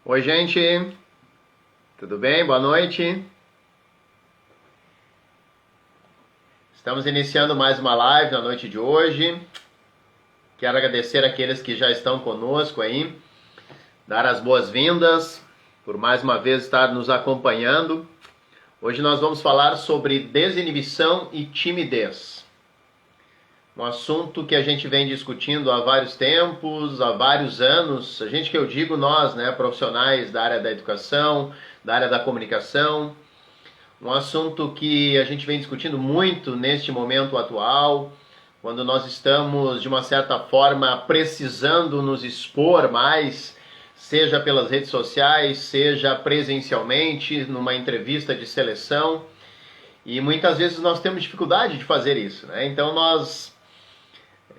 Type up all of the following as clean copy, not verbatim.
Oi, gente, tudo bem? Boa noite. Estamos iniciando mais uma live na noite de hoje. Quero agradecer àqueles que já estão conosco aí, dar as boas-vindas por mais uma vez estar nos acompanhando. Hoje nós vamos falar sobre desinibição e timidez. Um assunto que a gente vem discutindo há vários tempos, há vários anos. A gente que eu digo nós, né, profissionais da área da educação, da área da comunicação. Um assunto que a gente vem discutindo muito neste momento atual, quando nós estamos, de uma certa forma, precisando nos expor mais, seja pelas redes sociais, seja presencialmente, numa entrevista de seleção. E muitas vezes nós temos dificuldade de fazer isso, né? Então nós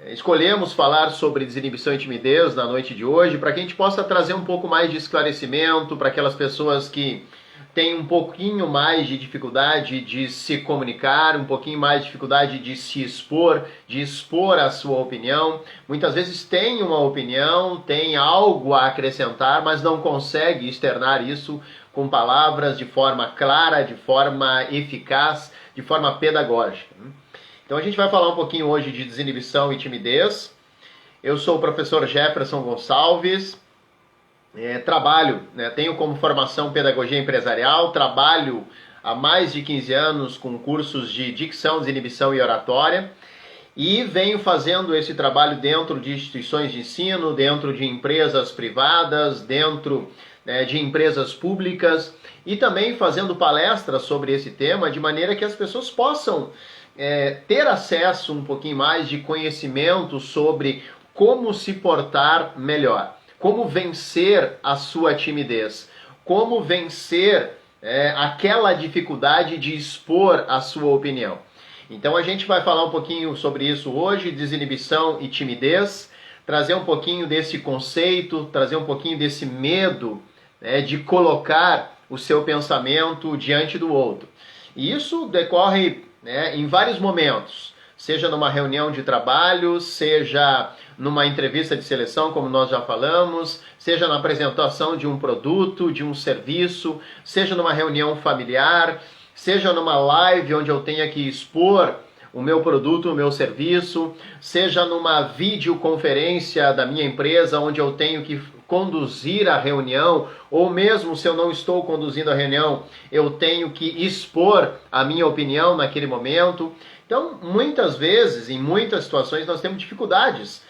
escolhemos falar sobre desinibição e timidez na noite de hoje para que a gente possa trazer um pouco mais de esclarecimento para aquelas pessoas que têm um pouquinho mais de dificuldade de se comunicar, um pouquinho mais de dificuldade de se expor, de expor a sua opinião. Muitas vezes tem uma opinião, tem algo a acrescentar, mas não consegue externar isso com palavras de forma clara, de forma eficaz, de forma pedagógica. Então a gente vai falar um pouquinho hoje de desinibição e timidez. Eu sou o professor Jefferson Gonçalves, trabalho, tenho como formação pedagogia empresarial, trabalho há mais de 15 anos com cursos de dicção, desinibição e oratória e venho fazendo esse trabalho dentro de instituições de ensino, dentro de empresas privadas, dentro de empresas públicas e também fazendo palestras sobre esse tema de maneira que as pessoas possam ter acesso um pouquinho mais de conhecimento sobre como se portar melhor, como vencer a sua timidez, como vencer aquela dificuldade de expor a sua opinião. Então a gente vai falar um pouquinho sobre isso hoje, desinibição e timidez, trazer um pouquinho desse conceito, trazer um pouquinho desse medo de colocar o seu pensamento diante do outro. E isso decorre em vários momentos, seja numa reunião de trabalho, seja numa entrevista de seleção, como nós já falamos, seja na apresentação de um produto, de um serviço, seja numa reunião familiar, seja numa live onde eu tenha que expor o meu produto, o meu serviço, seja numa videoconferência da minha empresa onde eu tenho que conduzir a reunião, ou mesmo se eu não estou conduzindo a reunião, eu tenho que expor a minha opinião naquele momento. Então, muitas vezes, em muitas situações, nós temos dificuldades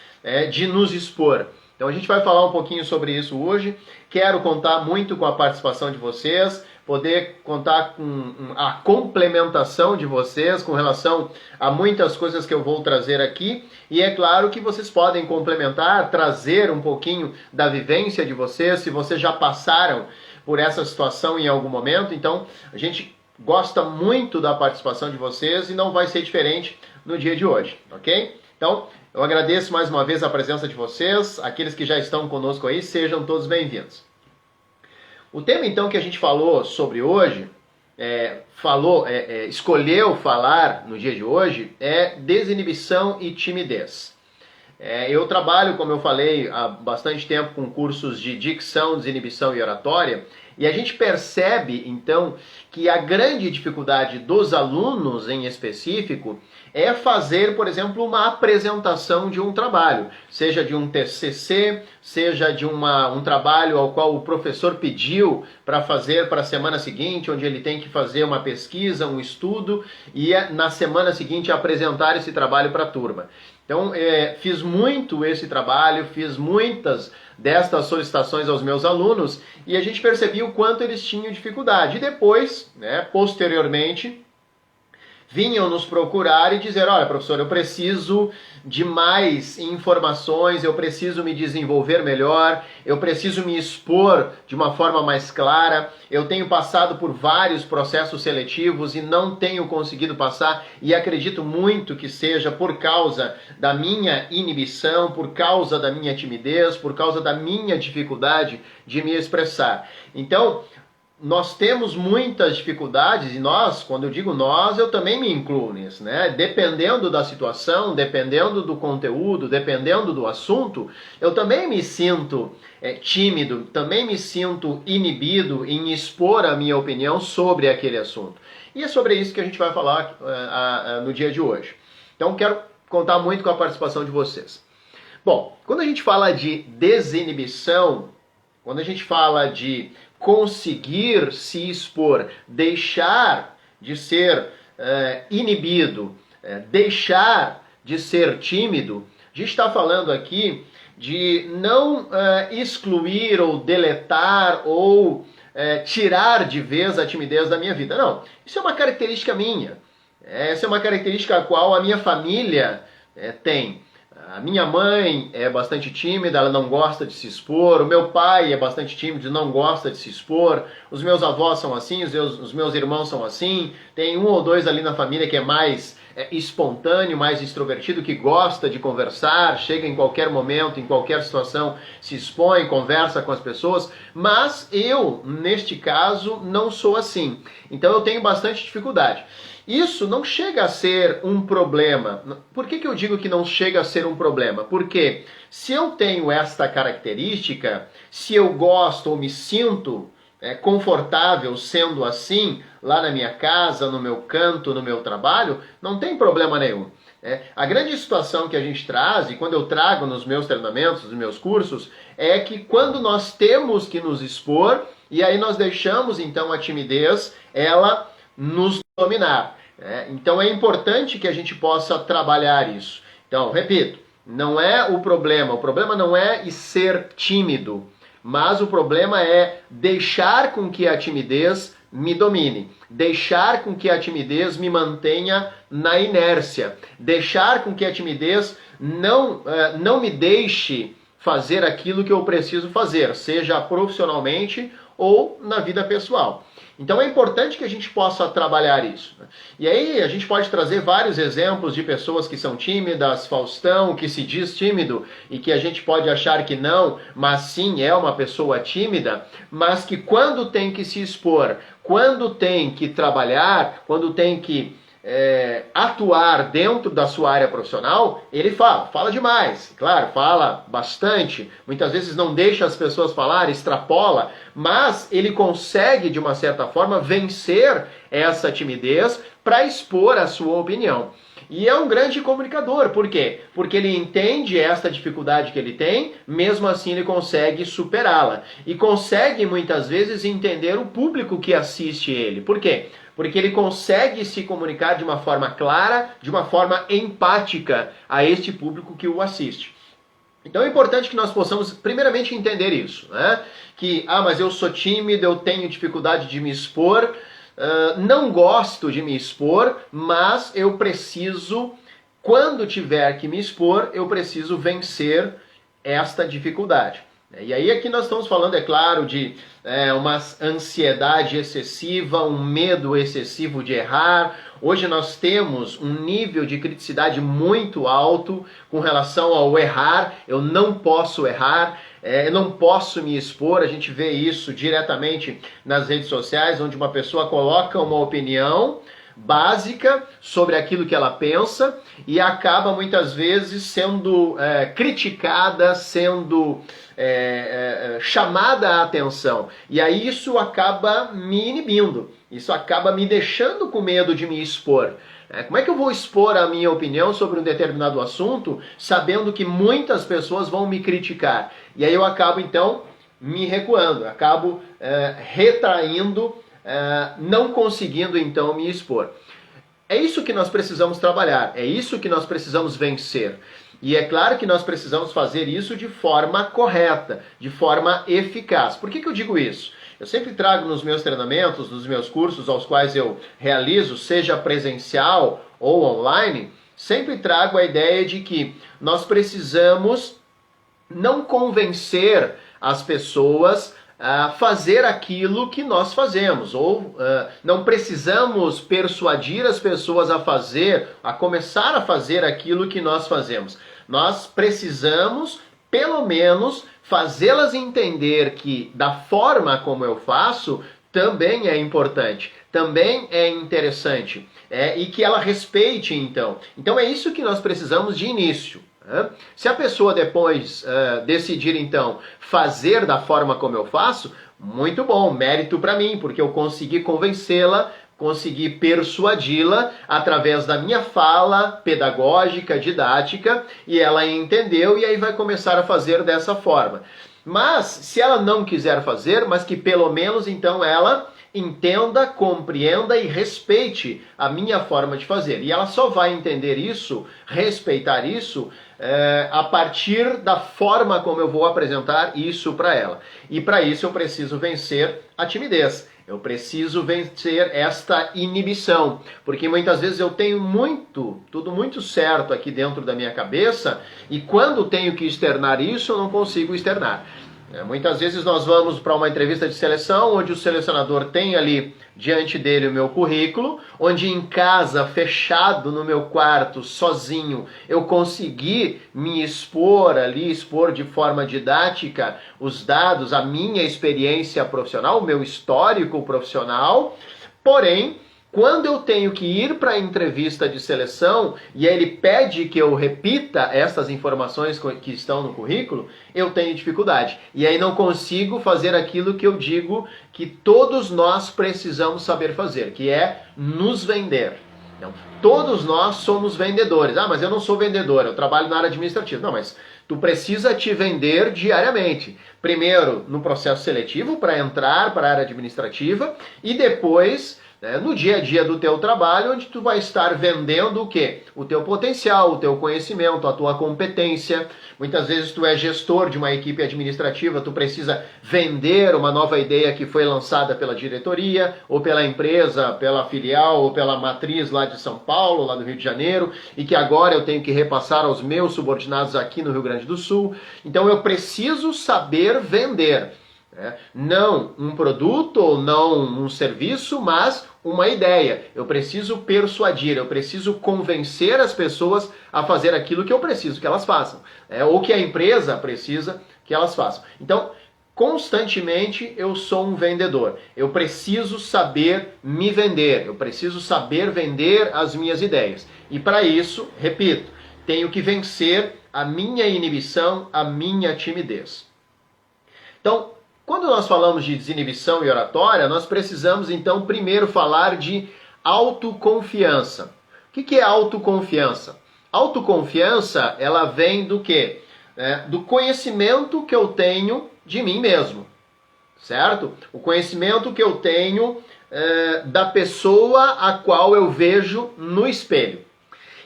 de nos expor. Então, a gente vai falar um pouquinho sobre isso hoje. Quero contar muito com a participação de vocês, poder contar com a complementação de vocês com relação a muitas coisas que eu vou trazer aqui. E é claro que vocês podem complementar, trazer um pouquinho da vivência de vocês, se vocês já passaram por essa situação em algum momento. Então, a gente gosta muito da participação de vocês e não vai ser diferente no dia de hoje, ok? Então, eu agradeço mais uma vez a presença de vocês. Aqueles que já estão conosco aí, sejam todos bem-vindos. O tema, então, que a gente falou sobre hoje, escolheu falar no dia de hoje, é desinibição e timidez. Eu trabalho, como eu falei, há bastante tempo com cursos de dicção, desinibição e oratória, e a gente percebe, então, que a grande dificuldade dos alunos, em específico, é fazer, por exemplo, uma apresentação de um trabalho, seja de um TCC, seja de um trabalho ao qual o professor pediu para fazer para a semana seguinte, onde ele tem que fazer uma pesquisa, um estudo, e na semana seguinte apresentar esse trabalho para a turma. Então, fiz muito esse trabalho, fiz muitas destas solicitações aos meus alunos e a gente percebia o quanto eles tinham dificuldade. E depois, posteriormente, vinham nos procurar e dizer, olha, professor, eu preciso de mais informações, eu preciso me desenvolver melhor, eu preciso me expor de uma forma mais clara, eu tenho passado por vários processos seletivos e não tenho conseguido passar e acredito muito que seja por causa da minha inibição, por causa da minha timidez, por causa da minha dificuldade de me expressar. Então, nós temos muitas dificuldades, e nós, quando eu digo nós, eu também me incluo nisso, né? Dependendo da situação, dependendo do conteúdo, dependendo do assunto, eu também me sinto tímido, também me sinto inibido em expor a minha opinião sobre aquele assunto. E é sobre isso que a gente vai falar no dia de hoje. Então quero contar muito com a participação de vocês. Bom, quando a gente fala de desinibição, quando a gente fala de conseguir se expor, deixar de ser inibido, deixar de ser tímido, a gente está falando aqui de não excluir ou deletar ou tirar de vez a timidez da minha vida. Não, isso é uma característica minha. Essa é uma característica a qual a minha família tem. A minha mãe é bastante tímida, ela não gosta de se expor. O meu pai é bastante tímido, não gosta de se expor. Os meus avós são assim, os meus irmãos são assim. Tem um ou dois ali na família que é mais espontâneo, mais extrovertido, que gosta de conversar, chega em qualquer momento, em qualquer situação, se expõe, conversa com as pessoas. Mas eu, neste caso, não sou assim. Então eu tenho bastante dificuldade. Isso não chega a ser um problema. Por que eu digo que não chega a ser um problema? Porque se eu tenho esta característica, se eu gosto ou me sinto confortável sendo assim, lá na minha casa, no meu canto, no meu trabalho, não tem problema nenhum. A grande situação que a gente traz, e quando eu trago nos meus treinamentos, nos meus cursos, é que quando nós temos que nos expor, e aí nós deixamos então a timidez, ela nos dominar. Então é importante que a gente possa trabalhar isso. Então, repito, não é o problema não é ser tímido, mas o problema é deixar com que a timidez me domine, deixar com que a timidez me mantenha na inércia, deixar com que a timidez não me deixe fazer aquilo que eu preciso fazer, seja profissionalmente ou na vida pessoal. Então é importante que a gente possa trabalhar isso. E aí a gente pode trazer vários exemplos de pessoas que são tímidas, Faustão, que se diz tímido e que a gente pode achar que não, mas sim é uma pessoa tímida, mas que quando tem que se expor, quando tem que trabalhar, quando tem que atuar dentro da sua área profissional, ele fala demais, claro, fala bastante, muitas vezes não deixa as pessoas falar, extrapola, mas ele consegue de uma certa forma vencer essa timidez para expor a sua opinião. E é um grande comunicador, por quê? Porque ele entende esta dificuldade que ele tem, mesmo assim ele consegue superá-la. E consegue muitas vezes entender o público que assiste ele. Por quê? Porque ele consegue se comunicar de uma forma clara, de uma forma empática a este público que o assiste. Então é importante que nós possamos primeiramente entender isso, né? Que, mas eu sou tímido, eu tenho dificuldade de me expor, não gosto de me expor, mas eu preciso, quando tiver que me expor, eu preciso vencer esta dificuldade. E aí aqui nós estamos falando, é claro, de uma ansiedade excessiva, um medo excessivo de errar. Hoje nós temos um nível de criticidade muito alto com relação ao errar. Eu não posso errar, eu não posso me expor. A gente vê isso diretamente nas redes sociais, onde uma pessoa coloca uma opinião básica sobre aquilo que ela pensa e acaba muitas vezes sendo criticada, sendo chamada a atenção. E aí isso acaba me inibindo, isso acaba me deixando com medo de me expor. Como é que eu vou expor a minha opinião sobre um determinado assunto sabendo que muitas pessoas vão me criticar? E aí eu acabo então me recuando, acabo retraindo, não conseguindo então me expor. É isso que nós precisamos trabalhar, é isso que nós precisamos vencer. E é claro que nós precisamos fazer isso de forma correta, de forma eficaz. Por que eu digo isso? Eu sempre trago nos meus treinamentos, nos meus cursos aos quais eu realizo, seja presencial ou online, sempre trago a ideia de que nós precisamos não convencer as pessoas a fazer aquilo que nós fazemos, ou não precisamos persuadir as pessoas a começar a fazer aquilo que nós fazemos. Nós precisamos, pelo menos, fazê-las entender que da forma como eu faço, também é importante, também é interessante, e que ela respeite então. Então é isso que nós precisamos de início. Se a pessoa depois decidir então fazer da forma como eu faço, muito bom, mérito para mim, porque eu consegui convencê-la, consegui persuadi-la através da minha fala pedagógica, didática, e ela entendeu e aí vai começar a fazer dessa forma. Mas se ela não quiser fazer, mas que pelo menos então ela entenda, compreenda e respeite a minha forma de fazer. E ela só vai entender isso, respeitar isso, a partir da forma como eu vou apresentar isso para ela. E para isso eu preciso vencer a timidez. Eu preciso vencer esta inibição, porque muitas vezes eu tenho tudo muito certo aqui dentro da minha cabeça, e quando tenho que externar isso, eu não consigo externar. Muitas vezes nós vamos para uma entrevista de seleção, onde o selecionador tem ali diante dele o meu currículo, onde em casa, fechado no meu quarto, sozinho, eu consegui me expor ali, expor de forma didática os dados, a minha experiência profissional, o meu histórico profissional, porém, quando eu tenho que ir para a entrevista de seleção e ele pede que eu repita essas informações que estão no currículo, eu tenho dificuldade. E aí não consigo fazer aquilo que eu digo que todos nós precisamos saber fazer, que é nos vender. Então, todos nós somos vendedores. Ah, mas eu não sou vendedor, eu trabalho na área administrativa. Não, mas tu precisa te vender diariamente. Primeiro, no processo seletivo, para entrar para a área administrativa, e depois no dia a dia do teu trabalho, onde tu vai estar vendendo o quê? O teu potencial, o teu conhecimento, a tua competência. Muitas vezes tu é gestor de uma equipe administrativa, tu precisa vender uma nova ideia que foi lançada pela diretoria, ou pela empresa, pela filial, ou pela matriz lá de São Paulo, lá do Rio de Janeiro, e que agora eu tenho que repassar aos meus subordinados aqui no Rio Grande do Sul. Então eu preciso saber vender. Não um produto ou não um serviço, mas uma ideia. Eu preciso persuadir, eu preciso convencer as pessoas a fazer aquilo que eu preciso que elas façam, ou que a empresa precisa que elas façam. Então, constantemente eu sou um vendedor. Eu preciso saber me vender, eu preciso saber vender as minhas ideias. E para isso, repito, tenho que vencer a minha inibição, a minha timidez. Então, quando nós falamos de desinibição e oratória, nós precisamos então primeiro falar de autoconfiança. O que é autoconfiança? Autoconfiança, ela vem do quê? Do conhecimento que eu tenho de mim mesmo, certo? O conhecimento que eu tenho da pessoa a qual eu vejo no espelho.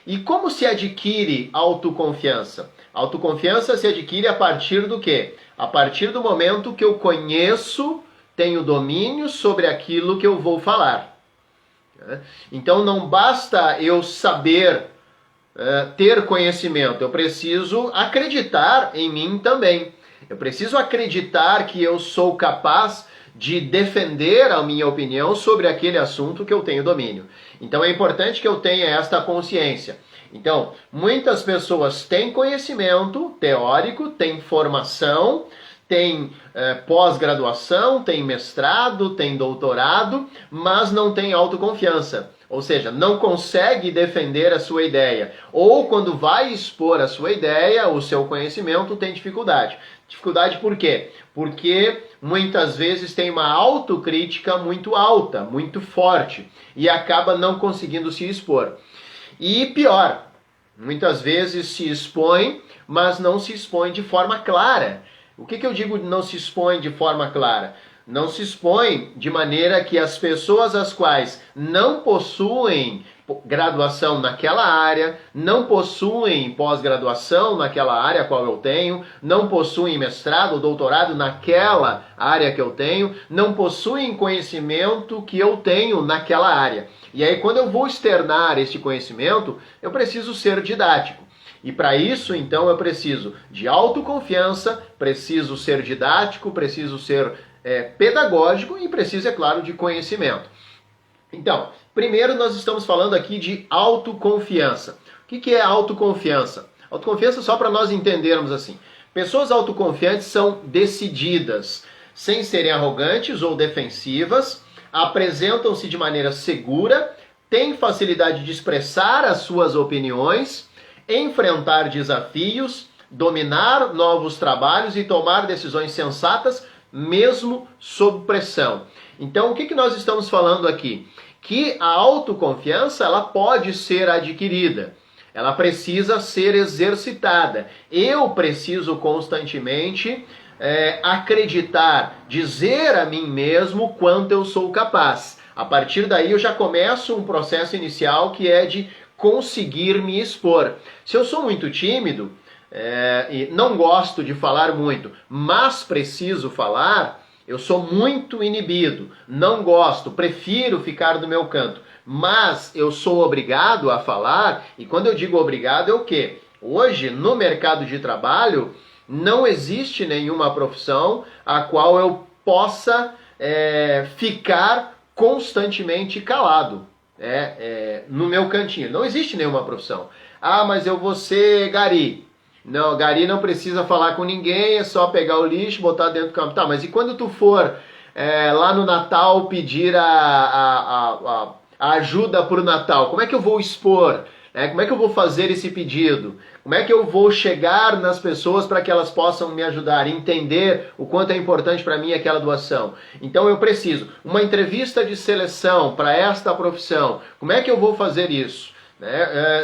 E como se adquire autoconfiança? Autoconfiança se adquire a partir do quê? A partir do momento que eu conheço, tenho domínio sobre aquilo que eu vou falar. Então não basta eu saber ter conhecimento, eu preciso acreditar em mim também. Eu preciso acreditar que eu sou capaz de defender a minha opinião sobre aquele assunto que eu tenho domínio. Então é importante que eu tenha esta consciência. Então, muitas pessoas têm conhecimento teórico, têm formação, têm pós-graduação, têm mestrado, têm doutorado, mas não têm autoconfiança. Ou seja, não consegue defender a sua ideia. Ou quando vai expor a sua ideia, o seu conhecimento, tem dificuldade. Dificuldade por quê? Porque muitas vezes tem uma autocrítica muito alta, muito forte, e acaba não conseguindo se expor. E pior, muitas vezes se expõe, mas não se expõe de forma clara. O que eu digo de não se expõe de forma clara? Não se expõe de maneira que as pessoas as quais não possuem graduação naquela área, não possuem pós-graduação naquela área a qual eu tenho, não possuem mestrado ou doutorado naquela área que eu tenho, não possuem conhecimento que eu tenho naquela área. E aí quando eu vou externar este conhecimento, eu preciso ser didático. E para isso, então, eu preciso de autoconfiança, preciso ser didático, preciso ser pedagógico e preciso, é claro, de conhecimento. Então, primeiro nós estamos falando aqui de autoconfiança. O que é autoconfiança? Autoconfiança, só para nós entendermos assim. Pessoas autoconfiantes são decididas, sem serem arrogantes ou defensivas, apresentam-se de maneira segura, têm facilidade de expressar as suas opiniões, enfrentar desafios, dominar novos trabalhos e tomar decisões sensatas, mesmo sob pressão. Então, o que nós estamos falando aqui? Que a autoconfiança ela pode ser adquirida, ela precisa ser exercitada. Eu preciso constantemente acreditar, dizer a mim mesmo quanto eu sou capaz. A partir daí eu já começo um processo inicial que é de conseguir me expor. Se eu sou muito tímido, e não gosto de falar muito, mas preciso falar, eu sou muito inibido, não gosto, prefiro ficar do meu canto, mas eu sou obrigado a falar, e quando eu digo obrigado é o quê? Hoje, no mercado de trabalho, não existe nenhuma profissão a qual eu possa ficar constantemente calado no meu cantinho. Não existe nenhuma profissão. Ah, mas eu vou ser gari. Não, gari não precisa falar com ninguém, é só pegar o lixo, botar dentro do campo. Tá, mas e quando tu for lá no Natal pedir a ajuda para o Natal? Como é que eu vou expor? Como é que eu vou fazer esse pedido? Como é que eu vou chegar nas pessoas para que elas possam me ajudar, entender o quanto é importante para mim aquela doação? Então eu preciso. Uma entrevista de seleção para esta profissão, como é que eu vou fazer isso?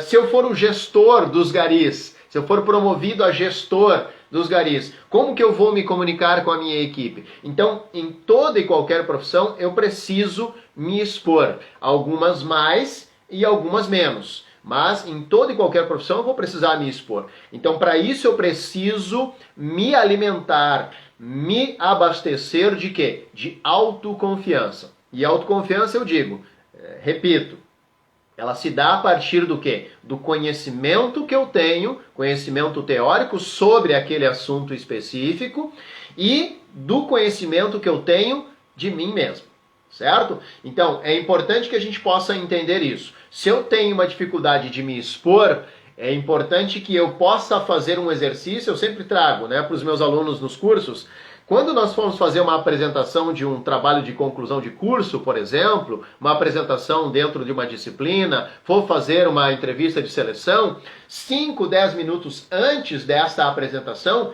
Se eu for o gestor dos garis, se eu for promovido a gestor dos garis, como que eu vou me comunicar com a minha equipe? Então, em toda e qualquer profissão, eu preciso me expor. Algumas mais e algumas menos. Mas em toda e qualquer profissão eu vou precisar me expor. Então, para isso eu preciso me alimentar, me abastecer de quê? De autoconfiança. E autoconfiança, eu digo, repito, ela se dá a partir do quê? Do conhecimento que eu tenho, conhecimento teórico sobre aquele assunto específico e do conhecimento que eu tenho de mim mesmo, certo? Então, é importante que a gente possa entender isso. Se eu tenho uma dificuldade de me expor, é importante que eu possa fazer um exercício, eu sempre trago para os meus alunos nos cursos. Quando nós formos fazer uma apresentação de um trabalho de conclusão de curso, por exemplo, uma apresentação dentro de uma disciplina, for fazer uma entrevista de seleção, 5, 10 minutos antes desta apresentação,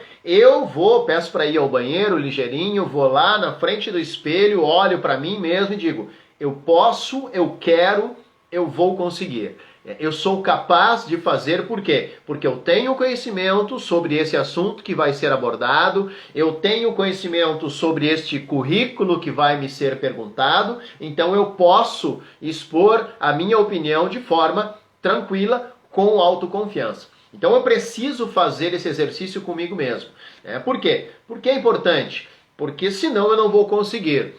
peço para ir ao banheiro ligeirinho, vou lá na frente do espelho, olho para mim mesmo e digo, eu posso, eu quero, eu vou conseguir. Eu sou capaz de fazer, por quê? Porque eu tenho conhecimento sobre esse assunto que vai ser abordado, eu tenho conhecimento sobre este currículo que vai me ser perguntado, então eu posso expor a minha opinião de forma tranquila, com autoconfiança. Então eu preciso fazer esse exercício comigo mesmo. Por quê? Porque é importante, porque senão eu não vou conseguir.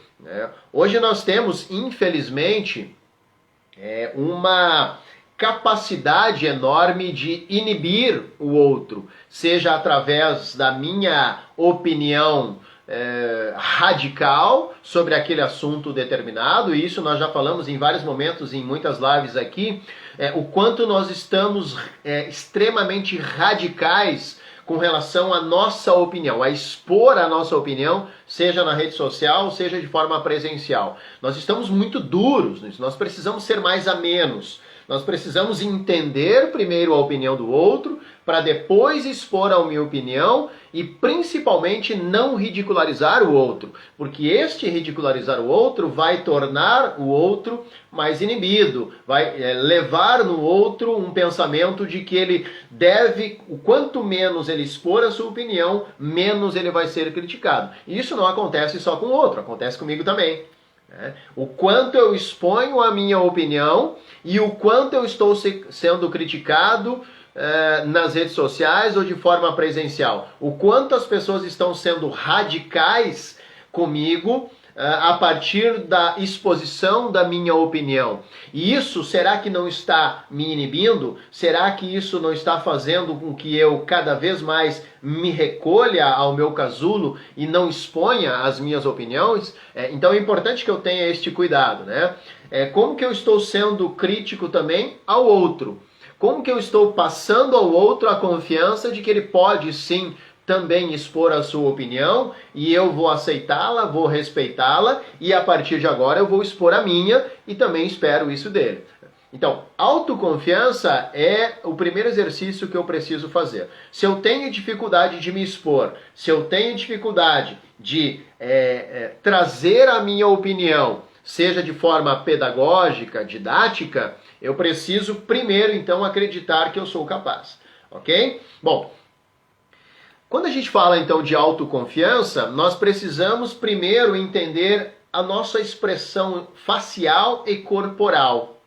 Hoje nós temos, infelizmente, uma capacidade enorme de inibir o outro, seja através da minha opinião radical sobre aquele assunto determinado, e isso nós já falamos em vários momentos, em muitas lives aqui, o quanto nós estamos extremamente radicais com relação à nossa opinião, a expor a nossa opinião, seja na rede social, seja de forma presencial. Nós estamos muito duros nisso, nós precisamos ser mais amenos. Nós precisamos entender primeiro a opinião do outro, para depois expor a minha opinião e principalmente não ridicularizar o outro, porque este ridicularizar o outro vai tornar o outro mais inibido, vai levar no outro um pensamento de que ele deve, o quanto menos ele expor a sua opinião, menos ele vai ser criticado. E isso não acontece só com o outro, acontece comigo também. O quanto eu exponho a minha opinião e o quanto eu estou sendo criticado nas redes sociais ou de forma presencial. O quanto as pessoas estão sendo radicais comigo a partir da exposição da minha opinião. E isso, será que não está me inibindo? Será que isso não está fazendo com que eu cada vez mais me recolha ao meu casulo e não exponha as minhas opiniões? Então é importante que eu tenha este cuidado, como que eu estou sendo crítico também ao outro? Como que eu estou passando ao outro a confiança de que ele pode sim também expor a sua opinião e eu vou aceitá-la, vou respeitá-la e a partir de agora eu vou expor a minha e também espero isso dele. Então, autoconfiança é o primeiro exercício que eu preciso fazer. Se eu tenho dificuldade de me expor, se eu tenho dificuldade de trazer a minha opinião, seja de forma pedagógica, didática, eu preciso primeiro, então, acreditar que eu sou capaz. Ok? Bom, quando a gente fala, então, de autoconfiança, nós precisamos primeiro entender a nossa expressão facial e corporal.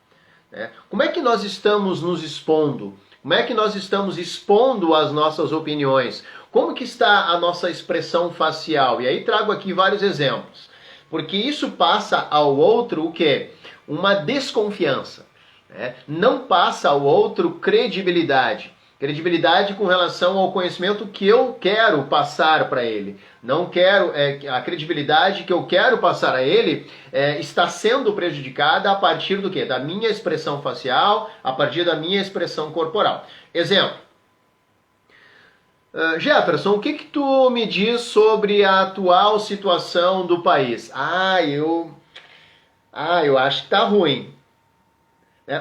Como é que nós estamos nos expondo? Como é que nós estamos expondo as nossas opiniões? Como que está a nossa expressão facial? E aí trago aqui vários exemplos. Porque isso passa ao outro o quê? Uma desconfiança. Não passa ao outro credibilidade. Credibilidade com relação ao conhecimento que eu quero passar para ele. Não quero, a credibilidade que eu quero passar a ele está sendo prejudicada a partir do quê? Da minha expressão facial, a partir da minha expressão corporal. Exemplo. Jefferson, o que tu me diz sobre a atual situação do país? Eu acho que tá ruim.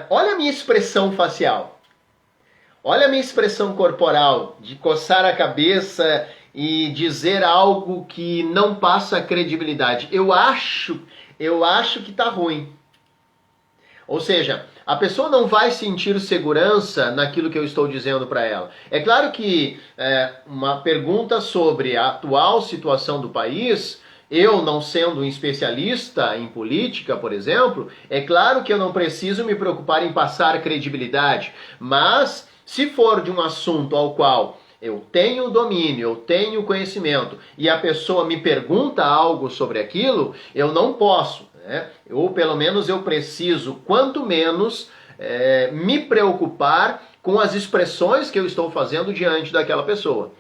Olha a minha expressão facial. Olha a minha expressão corporal, de coçar a cabeça e dizer algo que não passa credibilidade. Eu acho que tá ruim. Ou seja, a pessoa não vai sentir segurança naquilo que eu estou dizendo para ela. É claro que uma pergunta sobre a atual situação do país, eu não sendo um especialista em política, por exemplo, é claro que eu não preciso me preocupar em passar credibilidade, mas se for de um assunto ao qual eu tenho domínio, eu tenho conhecimento e a pessoa me pergunta algo sobre aquilo, eu não posso, ou pelo menos eu preciso, quanto menos, me preocupar com as expressões que eu estou fazendo diante daquela pessoa.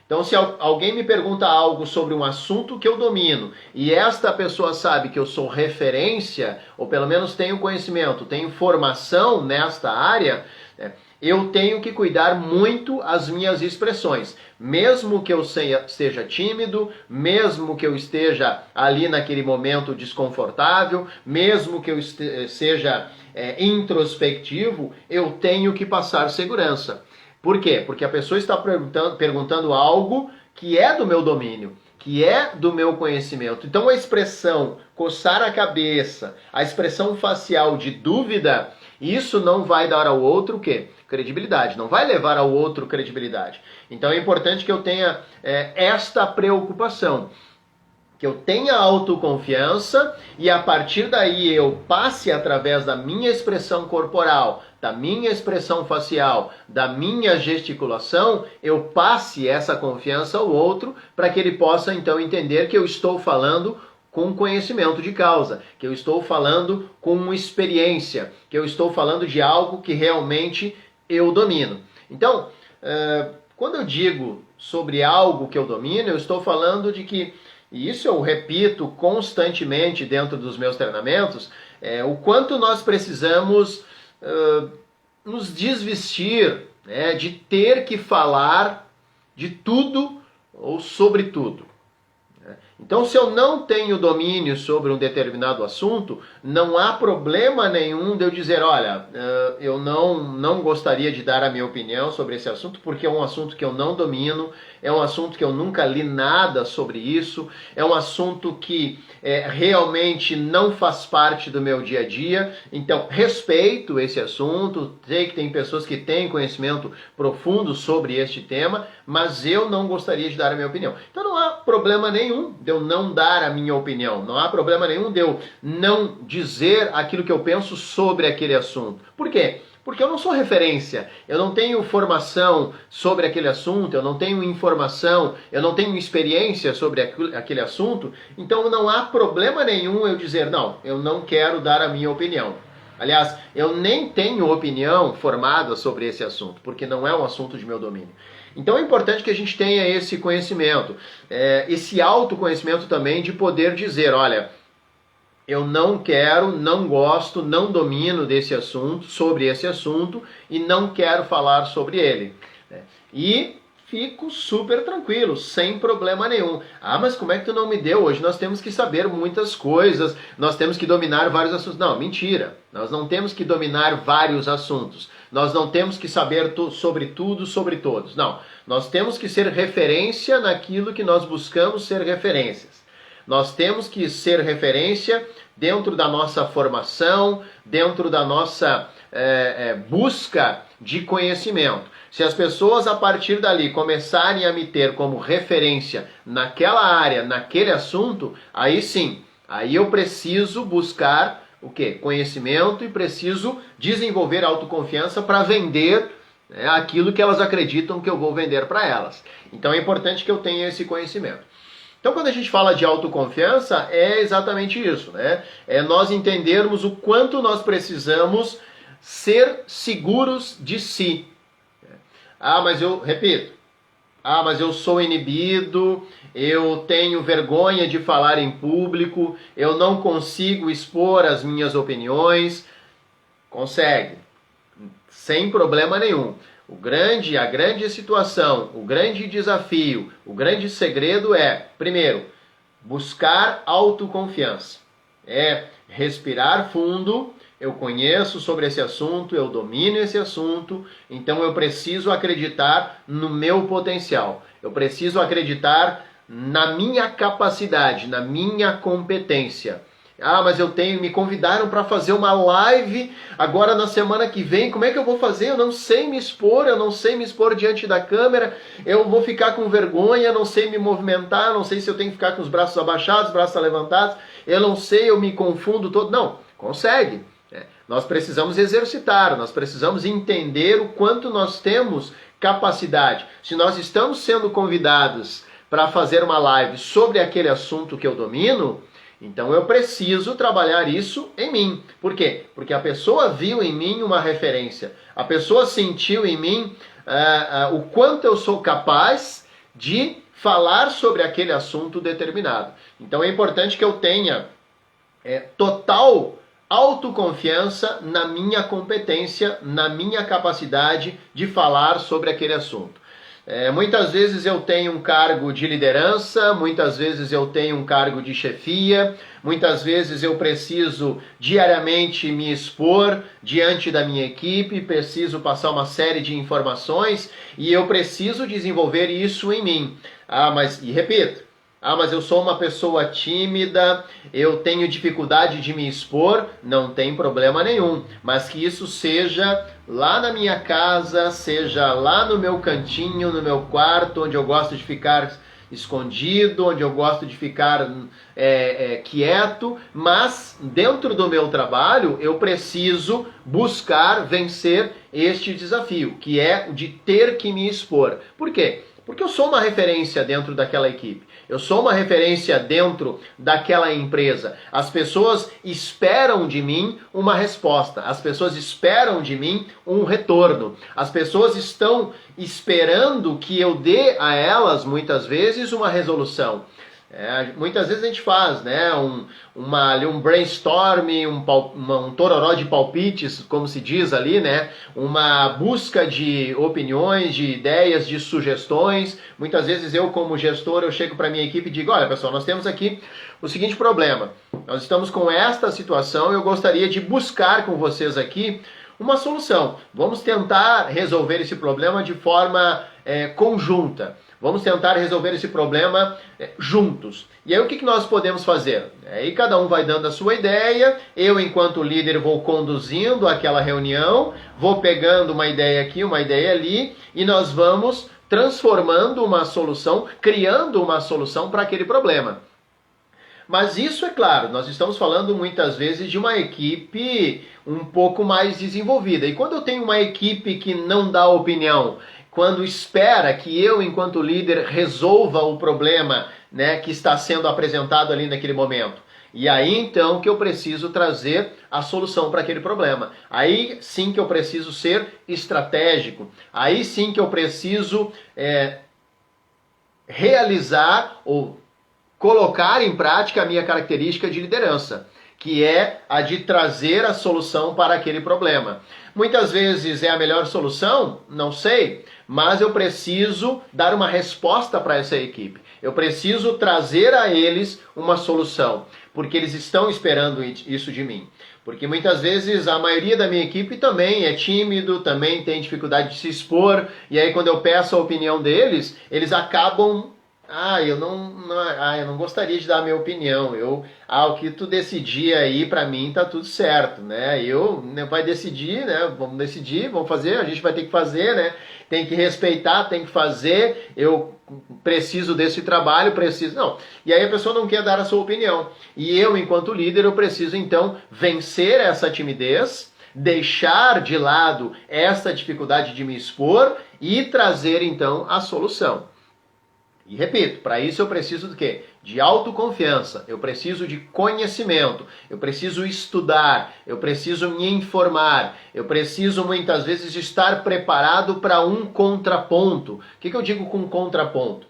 Então, se alguém me pergunta algo sobre um assunto que eu domino e esta pessoa sabe que eu sou referência, ou pelo menos tenho conhecimento, tenho formação nesta área, eu tenho que cuidar muito as minhas expressões. Mesmo que eu seja tímido, mesmo que eu esteja ali naquele momento desconfortável, mesmo que eu seja introspectivo, eu tenho que passar segurança. Por quê? Porque a pessoa está perguntando algo que é do meu domínio, que é do meu conhecimento. Então a expressão coçar a cabeça, a expressão facial de dúvida, isso não vai dar ao outro o quê? Credibilidade, não vai levar ao outro credibilidade. Então é importante que eu tenha esta preocupação, que eu tenha autoconfiança e a partir daí eu passe através da minha expressão corporal, da minha expressão facial, da minha gesticulação, eu passe essa confiança ao outro para que ele possa então entender que eu estou falando com conhecimento de causa, que eu estou falando com experiência, que eu estou falando de algo que realmente eu domino. Então, quando eu digo sobre algo que eu domino, eu estou falando de que, e isso eu repito constantemente dentro dos meus treinamentos, o quanto nós precisamos nos desvestir de ter que falar de tudo ou sobre tudo. Então, se eu não tenho domínio sobre um determinado assunto, não há problema nenhum de eu dizer, olha, eu não gostaria de dar a minha opinião sobre esse assunto, porque é um assunto que eu não domino, é um assunto que eu nunca li nada sobre isso, é um assunto que realmente não faz parte do meu dia a dia. Então, respeito esse assunto, sei que tem pessoas que têm conhecimento profundo sobre este tema, mas eu não gostaria de dar a minha opinião. Então, não há problema nenhum de eu não dar a minha opinião, não há problema nenhum de eu não dizer aquilo que eu penso sobre aquele assunto. Por quê? Porque eu não sou referência, eu não tenho formação sobre aquele assunto, eu não tenho informação, eu não tenho experiência sobre aquele assunto, então não há problema nenhum eu dizer, não, eu não quero dar a minha opinião. Aliás, eu nem tenho opinião formada sobre esse assunto, porque não é um assunto de meu domínio. Então é importante que a gente tenha esse conhecimento, esse autoconhecimento também de poder dizer, olha, eu não quero, não gosto, não domino desse assunto, sobre esse assunto, e não quero falar sobre ele. E fico super tranquilo, sem problema nenhum. Ah, mas como é que tu não me deu? Hoje nós temos que saber muitas coisas, nós temos que dominar vários assuntos. Não, mentira. Nós não temos que dominar vários assuntos. Nós não temos que saber sobre tudo, sobre todos. Não. Nós temos que ser referência naquilo que nós buscamos ser referências. Nós temos que ser referência dentro da nossa formação, dentro da nossa busca de conhecimento. Se as pessoas a partir dali começarem a me ter como referência naquela área, naquele assunto, aí sim, aí eu preciso buscar o quê? Conhecimento e preciso desenvolver autoconfiança para vender aquilo que elas acreditam que eu vou vender para elas. Então é importante que eu tenha esse conhecimento. Então quando a gente fala de autoconfiança, é exatamente isso, né? É nós entendermos o quanto nós precisamos ser seguros de si. Ah, mas eu, repito, mas eu sou inibido, eu tenho vergonha de falar em público, eu não consigo expor as minhas opiniões. Consegue, sem problema nenhum. A grande situação, o grande desafio, o grande segredo é, primeiro, buscar autoconfiança. É respirar fundo. Eu conheço sobre esse assunto, eu domino esse assunto, então eu preciso acreditar no meu potencial. Eu preciso acreditar na minha capacidade, na minha competência. Ah, mas me convidaram para fazer uma live agora na semana que vem. Como é que eu vou fazer? Eu não sei me expor, eu não sei me expor diante da câmera, eu vou ficar com vergonha, não sei me movimentar, não sei se eu tenho que ficar com os braços abaixados, braços levantados, eu não sei, eu me confundo todo. Não, consegue. Nós precisamos exercitar, nós precisamos entender o quanto nós temos capacidade. Se nós estamos sendo convidados para fazer uma live sobre aquele assunto que eu domino, então eu preciso trabalhar isso em mim. Por quê? Porque a pessoa viu em mim uma referência. A pessoa sentiu em mim o quanto eu sou capaz de falar sobre aquele assunto determinado. Então é importante que eu tenha total autoconfiança na minha competência, na minha capacidade de falar sobre aquele assunto. Muitas vezes eu tenho um cargo de liderança, muitas vezes eu tenho um cargo de chefia, muitas vezes eu preciso diariamente me expor diante da minha equipe, preciso passar uma série de informações e eu preciso desenvolver isso em mim. E repito, mas eu sou uma pessoa tímida, eu tenho dificuldade de me expor, não tem problema nenhum. Mas que isso seja lá na minha casa, seja lá no meu cantinho, no meu quarto, onde eu gosto de ficar escondido, onde eu gosto de ficar quieto. Mas dentro do meu trabalho eu preciso buscar vencer este desafio, que é o de ter que me expor. Por quê? Porque eu sou uma referência dentro daquela equipe. Eu sou uma referência dentro daquela empresa. As pessoas esperam de mim uma resposta. As pessoas esperam de mim um retorno. As pessoas estão esperando que eu dê a elas, muitas vezes, uma resolução. Muitas vezes a gente faz um brainstorm, um tororó de palpites, como se diz ali, uma busca de opiniões, de ideias, de sugestões. Muitas vezes eu, como gestor, eu chego para a minha equipe e digo, olha pessoal, nós temos aqui o seguinte problema, nós estamos com esta situação, eu gostaria de buscar com vocês aqui uma solução. Vamos tentar resolver esse problema de forma conjunta. Vamos tentar resolver esse problema juntos. E aí o que nós podemos fazer? Aí cada um vai dando a sua ideia, eu enquanto líder vou conduzindo aquela reunião, vou pegando uma ideia aqui, uma ideia ali, e nós vamos transformando uma solução, criando uma solução para aquele problema. Mas isso é claro, nós estamos falando muitas vezes de uma equipe um pouco mais desenvolvida. E quando eu tenho uma equipe que não dá opinião, quando espera que eu, enquanto líder, resolva o problema que está sendo apresentado ali naquele momento. E aí então que eu preciso trazer a solução para aquele problema. Aí sim que eu preciso ser estratégico. Aí sim que eu preciso realizar ou colocar em prática a minha característica de liderança, que é a de trazer a solução para aquele problema. Muitas vezes é a melhor solução? Não sei, mas eu preciso dar uma resposta para essa equipe. Eu preciso trazer a eles uma solução, porque eles estão esperando isso de mim. Porque muitas vezes a maioria da minha equipe também é tímido, também tem dificuldade de se expor, e aí quando eu peço a opinião deles, eles acabam... eu não gostaria de dar a minha opinião. O que tu decidir aí, pra mim, tá tudo certo, né? Vai decidir, né? Vamos decidir, vamos fazer, a gente vai ter que fazer, né? Tem que respeitar, tem que fazer, eu preciso desse trabalho, preciso... Não. E aí a pessoa não quer dar a sua opinião. E eu, enquanto líder, eu preciso, então, vencer essa timidez, deixar de lado essa dificuldade de me expor e trazer, então, a solução. E repito, para isso eu preciso do quê? De autoconfiança, eu preciso de conhecimento, eu preciso estudar, eu preciso me informar, eu preciso muitas vezes estar preparado para um contraponto. O que eu digo com contraponto?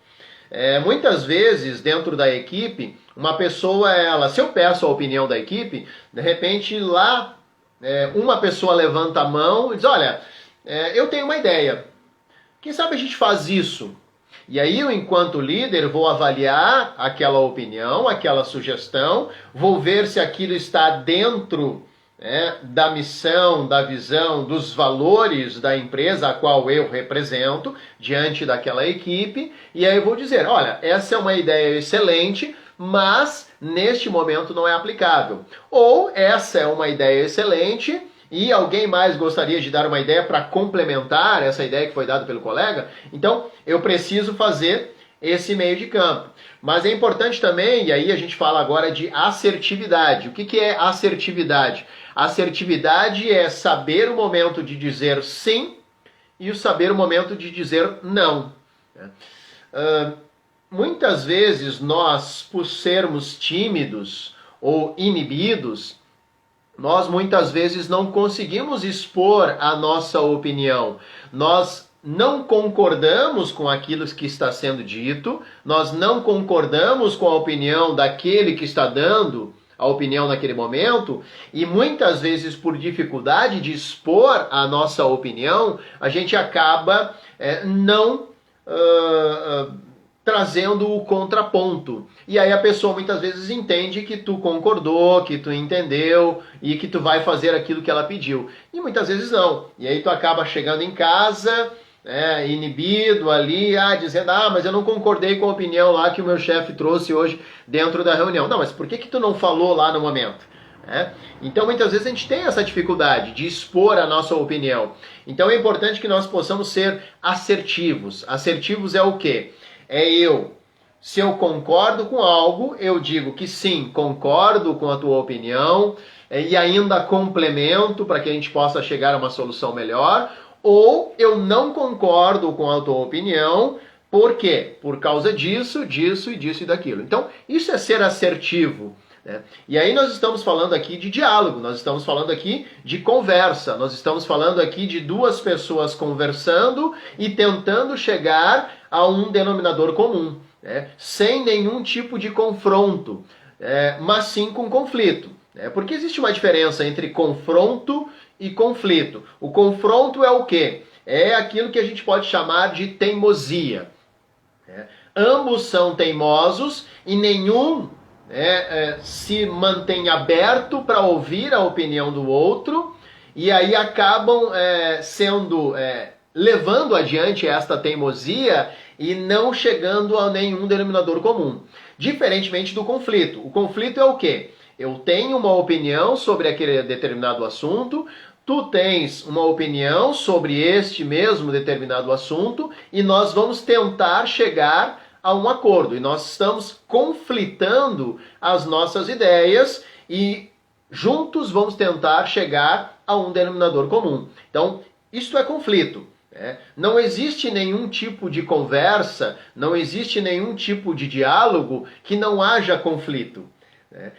Muitas vezes dentro da equipe, uma pessoa, se eu peço a opinião da equipe, de repente lá uma pessoa levanta a mão e diz, olha, eu tenho uma ideia, quem sabe a gente faz isso? E aí eu, enquanto líder, vou avaliar aquela opinião, aquela sugestão, vou ver se aquilo está dentro da missão, da visão, dos valores da empresa a qual eu represento, diante daquela equipe, e aí eu vou dizer, olha, essa é uma ideia excelente, mas neste momento não é aplicável. Ou essa é uma ideia excelente, e alguém mais gostaria de dar uma ideia para complementar essa ideia que foi dada pelo colega, então eu preciso fazer esse meio de campo. Mas é importante também, e aí a gente fala agora de assertividade. O que é assertividade? Assertividade é saber o momento de dizer sim e o saber o momento de dizer não. Muitas vezes nós, por sermos tímidos ou inibidos, nós muitas vezes não conseguimos expor a nossa opinião. Nós não concordamos com aquilo que está sendo dito, nós não concordamos com a opinião daquele que está dando a opinião naquele momento, e muitas vezes por dificuldade de expor a nossa opinião, a gente acaba não trazendo o contraponto. E aí a pessoa muitas vezes entende que tu concordou, que tu entendeu e que tu vai fazer aquilo que ela pediu. E muitas vezes não. E aí tu acaba chegando em casa, inibido ali, dizendo, mas eu não concordei com a opinião lá que o meu chefe trouxe hoje dentro da reunião. Não, mas por que tu não falou lá no momento? Então muitas vezes a gente tem essa dificuldade de expor a nossa opinião. Então é importante que nós possamos ser assertivos. Assertivos é o quê? Se eu concordo com algo, eu digo que sim, concordo com a tua opinião e ainda complemento para que a gente possa chegar a uma solução melhor, ou eu não concordo com a tua opinião, por quê? Por causa disso, disso e disso e daquilo. Então, isso é ser assertivo. E aí nós estamos falando aqui de diálogo, nós estamos falando aqui de conversa, nós estamos falando aqui de duas pessoas conversando e tentando chegar a um denominador comum, sem nenhum tipo de confronto, mas sim com conflito. Porque existe uma diferença entre confronto e conflito. O confronto é o quê? É aquilo que a gente pode chamar de teimosia. Ambos são teimosos e nenhum se mantém aberto para ouvir a opinião do outro, e aí acabam levando adiante esta teimosia e não chegando a nenhum denominador comum. Diferentemente do conflito. O conflito é o quê? Eu tenho uma opinião sobre aquele determinado assunto, tu tens uma opinião sobre este mesmo determinado assunto, e nós vamos tentar chegar a um acordo. E nós estamos conflitando as nossas ideias e juntos vamos tentar chegar a um denominador comum. Então, isto é conflito. Não existe nenhum tipo de conversa, não existe nenhum tipo de diálogo que não haja conflito.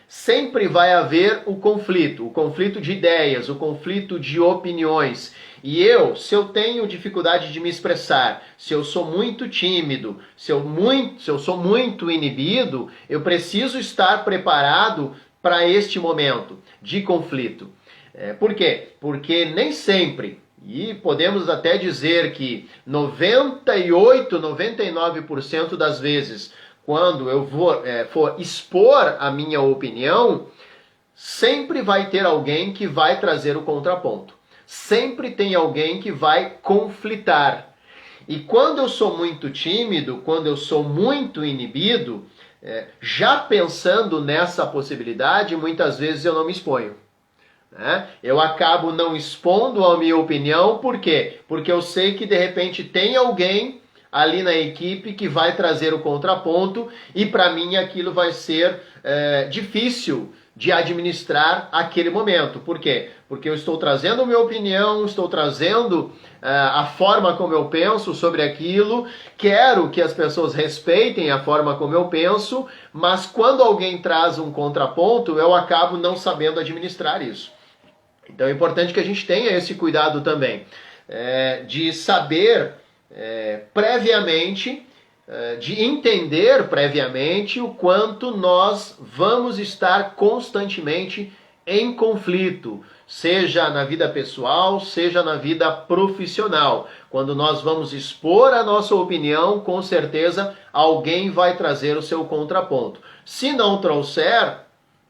Sempre vai haver o conflito de ideias, o conflito de opiniões. E se eu tenho dificuldade de me expressar, se eu sou muito tímido, se eu sou muito inibido, eu preciso estar preparado para este momento de conflito. Por quê? Porque nem sempre, e podemos até dizer que 98, 99% das vezes, quando eu for expor a minha opinião, sempre vai ter alguém que vai trazer o contraponto. Sempre tem alguém que vai conflitar. E quando eu sou muito tímido, quando eu sou muito inibido, já pensando nessa possibilidade, muitas vezes eu não me exponho. Eu acabo não expondo a minha opinião, por quê? Porque eu sei que de repente tem alguém ali na equipe que vai trazer o contraponto e para mim aquilo vai ser difícil de administrar aquele momento. Por quê? Porque eu estou trazendo a minha opinião, estou trazendo a forma como eu penso sobre aquilo, quero que as pessoas respeitem a forma como eu penso, mas quando alguém traz um contraponto, eu acabo não sabendo administrar isso. Então é importante que a gente tenha esse cuidado também, de saber previamente, de entender previamente o quanto nós vamos estar constantemente em conflito, seja na vida pessoal, seja na vida profissional. Quando nós vamos expor a nossa opinião, com certeza alguém vai trazer o seu contraponto. Se não trouxer,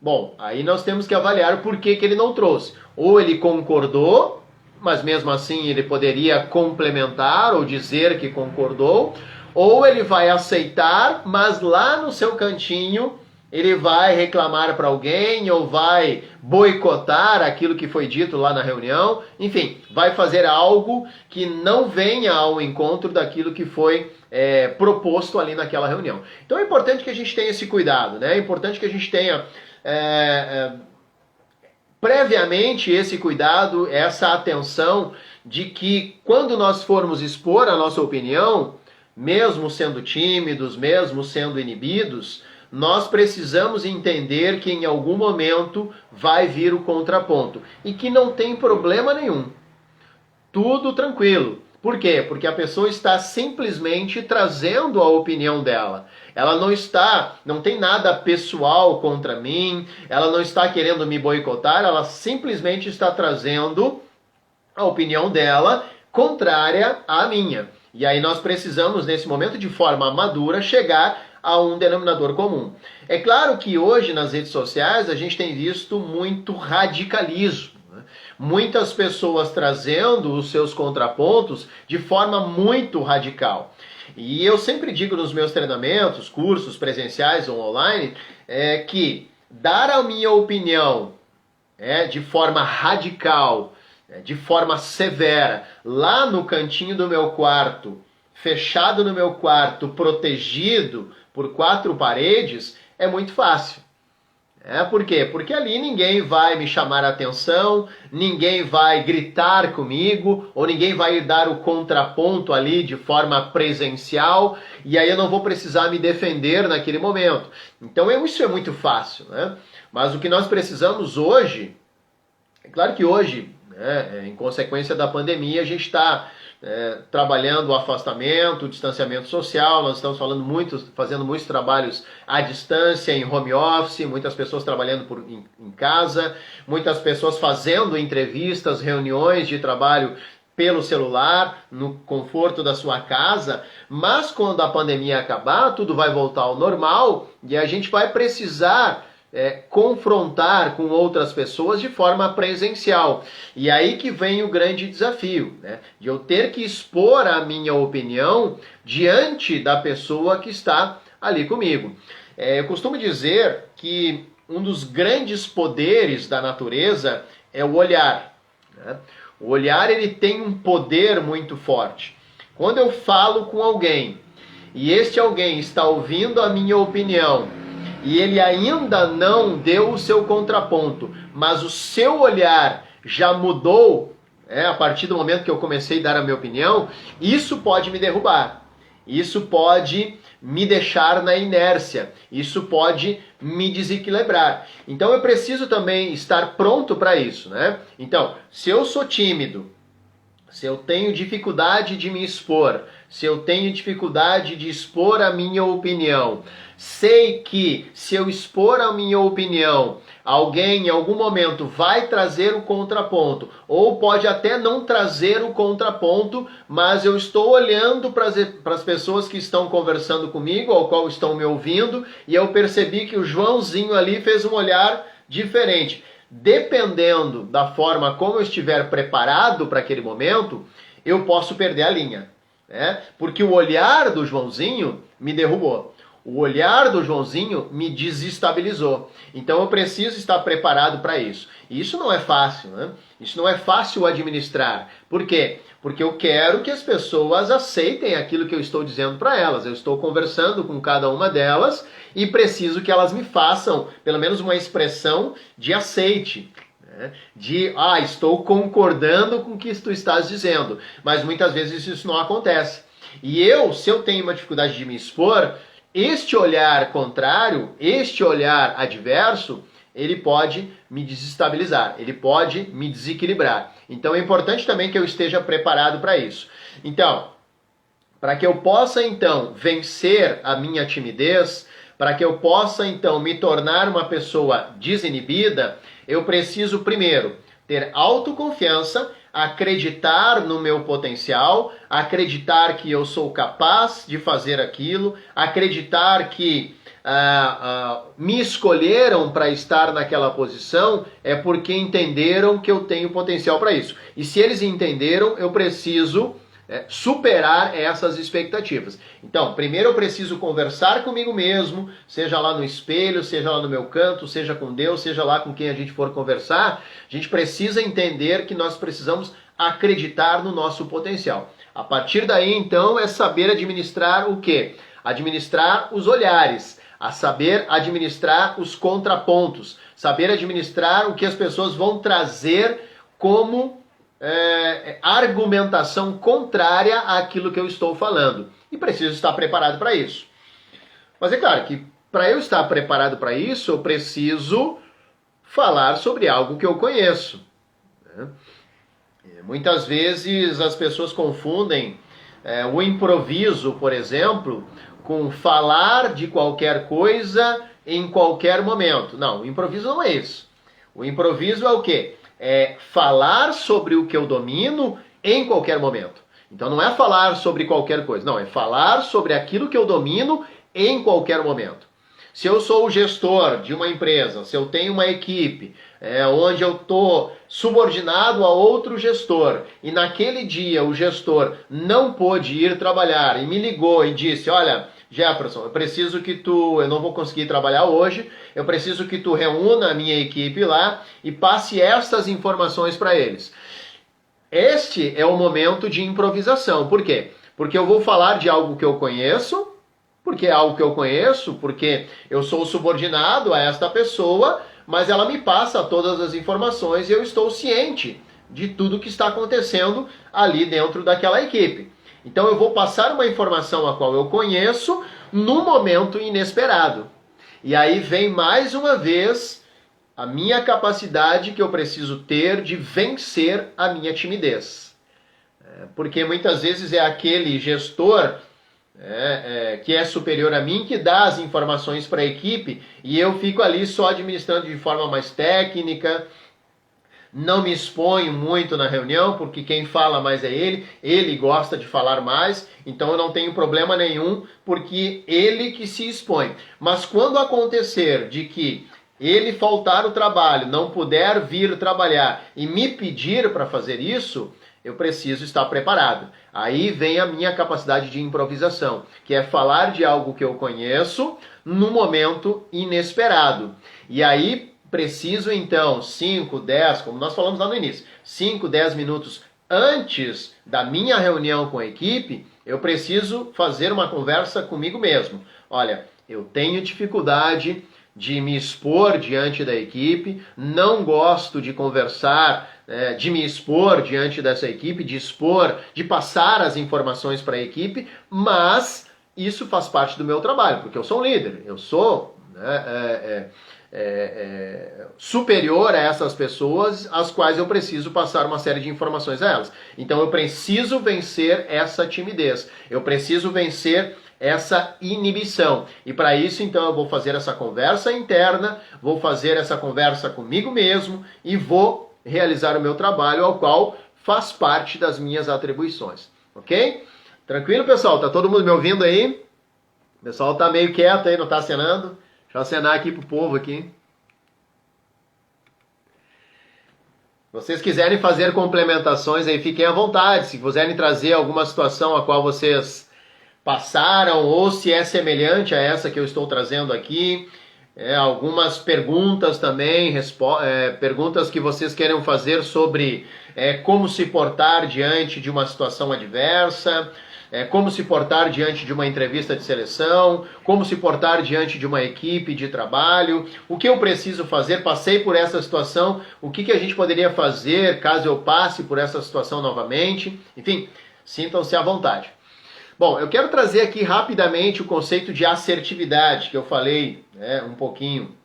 bom, aí nós temos que avaliar por que ele não trouxe. Ou ele concordou, mas mesmo assim ele poderia complementar ou dizer que concordou, ou ele vai aceitar, mas lá no seu cantinho ele vai reclamar para alguém ou vai boicotar aquilo que foi dito lá na reunião. Enfim, vai fazer algo que não venha ao encontro daquilo que foi proposto ali naquela reunião. Então é importante que a gente tenha esse cuidado, né? É importante que a gente tenha previamente esse cuidado, essa atenção de que quando nós formos expor a nossa opinião, mesmo sendo tímidos, mesmo sendo inibidos, nós precisamos entender que em algum momento vai vir o contraponto e que não tem problema nenhum. Tudo tranquilo. Por quê? Porque a pessoa está simplesmente trazendo a opinião dela. Ela não tem nada pessoal contra mim, ela não está querendo me boicotar, ela simplesmente está trazendo a opinião dela contrária à minha. E aí nós precisamos, nesse momento, de forma madura, chegar a um denominador comum. É claro que hoje nas redes sociais a gente tem visto muito radicalismo. Muitas pessoas trazendo os seus contrapontos de forma muito radical. E eu sempre digo nos meus treinamentos, cursos presenciais ou online, que dar a minha opinião de forma radical, de forma severa, lá no cantinho do meu quarto, fechado no meu quarto, protegido por 4 paredes, é muito fácil. Por quê? Porque ali ninguém vai me chamar a atenção, ninguém vai gritar comigo, ou ninguém vai dar o contraponto ali de forma presencial, e aí eu não vou precisar me defender naquele momento. Então isso é muito fácil, né? Mas o que nós precisamos hoje, é claro que hoje, em consequência da pandemia, a gente está trabalhando o afastamento, o distanciamento social. Nós estamos fazendo muitos trabalhos à distância, em home office, muitas pessoas trabalhando em casa, muitas pessoas fazendo entrevistas, reuniões de trabalho pelo celular, no conforto da sua casa. Mas quando a pandemia acabar, tudo vai voltar ao normal e a gente vai precisar confrontar com outras pessoas de forma presencial. E aí que vem o grande desafio, de eu ter que expor a minha opinião diante da pessoa que está ali comigo. Eu costumo dizer que um dos grandes poderes da natureza é o olhar. O olhar, ele tem um poder muito forte. Quando eu falo com alguém e este alguém está ouvindo a minha opinião e ele ainda não deu o seu contraponto, mas o seu olhar já mudou, a partir do momento que eu comecei a dar a minha opinião, isso pode me derrubar, isso pode me deixar na inércia, isso pode me desequilibrar. Então eu preciso também estar pronto para isso, Então, se eu sou tímido, se eu tenho dificuldade de me expor, se eu tenho dificuldade de expor a minha opinião, sei que se eu expor a minha opinião, alguém em algum momento vai trazer o contraponto, ou pode até não trazer o contraponto, mas eu estou olhando para as pessoas que estão conversando comigo, ao qual estão me ouvindo, e eu percebi que o Joãozinho ali fez um olhar diferente. Dependendo da forma como eu estiver preparado para aquele momento, eu posso perder a linha, né? Porque o olhar do Joãozinho me derrubou. O olhar do Joãozinho me desestabilizou. Então eu preciso estar preparado para isso. E isso não é fácil, né? Isso não é fácil administrar. Por quê? Porque eu quero que as pessoas aceitem aquilo que eu estou dizendo para elas. Eu estou conversando com cada uma delas e preciso que elas me façam pelo menos uma expressão de aceite. De, estou concordando com o que tu estás dizendo. Mas muitas vezes isso não acontece. E se eu tenho uma dificuldade de me expor, este olhar contrário, este olhar adverso, ele pode me desestabilizar, ele pode me desequilibrar. Então é importante também que eu esteja preparado para isso. Então, para que eu possa então vencer a minha timidez, para que eu possa então me tornar uma pessoa desinibida, eu preciso primeiro ter autoconfiança, acreditar no meu potencial, acreditar que eu sou capaz de fazer aquilo, acreditar que me escolheram para estar naquela posição é porque entenderam que eu tenho potencial para isso. E se eles entenderam, eu preciso superar essas expectativas. Então, primeiro eu preciso conversar comigo mesmo, seja lá no espelho, seja lá no meu canto, seja com Deus, seja lá com quem a gente for conversar, a gente precisa entender que nós precisamos acreditar no nosso potencial. A partir daí, então, é saber administrar o quê? Administrar os olhares, a saber administrar os contrapontos, saber administrar o que as pessoas vão trazer como argumentação contrária àquilo que eu estou falando. E preciso estar preparado para isso. Mas é claro que para eu estar preparado para isso, eu preciso falar sobre algo que eu conheço. Muitas vezes as pessoas confundem o improviso, por exemplo, com falar de qualquer coisa em qualquer momento. Não, o improviso não é isso. O improviso é o quê? É falar sobre o que eu domino em qualquer momento. Então não é falar sobre qualquer coisa, não, é falar sobre aquilo que eu domino em qualquer momento. Se eu sou o gestor de uma empresa, se eu tenho uma equipe onde eu estou subordinado a outro gestor e naquele dia o gestor não pôde ir trabalhar e me ligou e disse, olha, Jefferson, eu não vou conseguir trabalhar hoje, eu preciso que tu reúna a minha equipe lá e passe estas informações para eles. Este é o momento de improvisação. Por quê? Porque eu vou falar de algo que eu conheço, porque é algo que eu conheço, porque eu sou subordinado a esta pessoa, mas ela me passa todas as informações e eu estou ciente de tudo que está acontecendo ali dentro daquela equipe. Então eu vou passar uma informação a qual eu conheço num momento inesperado. E aí vem mais uma vez a minha capacidade que eu preciso ter de vencer a minha timidez. Porque muitas vezes é aquele gestor que é superior a mim que dá as informações para a equipe e eu fico ali só administrando de forma mais técnica. Não me exponho muito na reunião, porque quem fala mais é ele gosta de falar mais, então eu não tenho problema nenhum, porque ele que se expõe. Mas quando acontecer de que ele faltar o trabalho, não puder vir trabalhar e me pedir para fazer isso, eu preciso estar preparado. Aí vem a minha capacidade de improvisação, que é falar de algo que eu conheço no momento inesperado. E aí preciso então 5, 10, como nós falamos lá no início, 5, 10 minutos antes da minha reunião com a equipe, eu preciso fazer uma conversa comigo mesmo. Olha, eu tenho dificuldade de me expor diante da equipe, não gosto de conversar, de me expor diante dessa equipe, de passar as informações para a equipe, mas isso faz parte do meu trabalho, porque eu sou um líder, eu sou superior a essas pessoas, às quais eu preciso passar uma série de informações a elas. Então eu preciso vencer essa timidez, eu preciso vencer essa inibição. E para isso, então, eu vou fazer essa conversa interna, vou fazer essa conversa comigo mesmo e vou realizar o meu trabalho, ao qual faz parte das minhas atribuições. Ok? Tranquilo, pessoal? Tá todo mundo me ouvindo aí? O pessoal tá meio quieto aí, não tá acenando? Deixa eu acenar aqui pro povo aqui. Se vocês quiserem fazer complementações aí, fiquem à vontade. Se quiserem trazer alguma situação a qual vocês passaram, ou se é semelhante a essa que eu estou trazendo aqui, algumas perguntas também, perguntas que vocês querem fazer sobre como se portar diante de uma situação adversa, como se portar diante de uma entrevista de seleção, como se portar diante de uma equipe de trabalho, o que eu preciso fazer, passei por essa situação, o que a gente poderia fazer caso eu passe por essa situação novamente, enfim, sintam-se à vontade. Bom, eu quero trazer aqui rapidamente o conceito de assertividade, que eu falei um pouquinho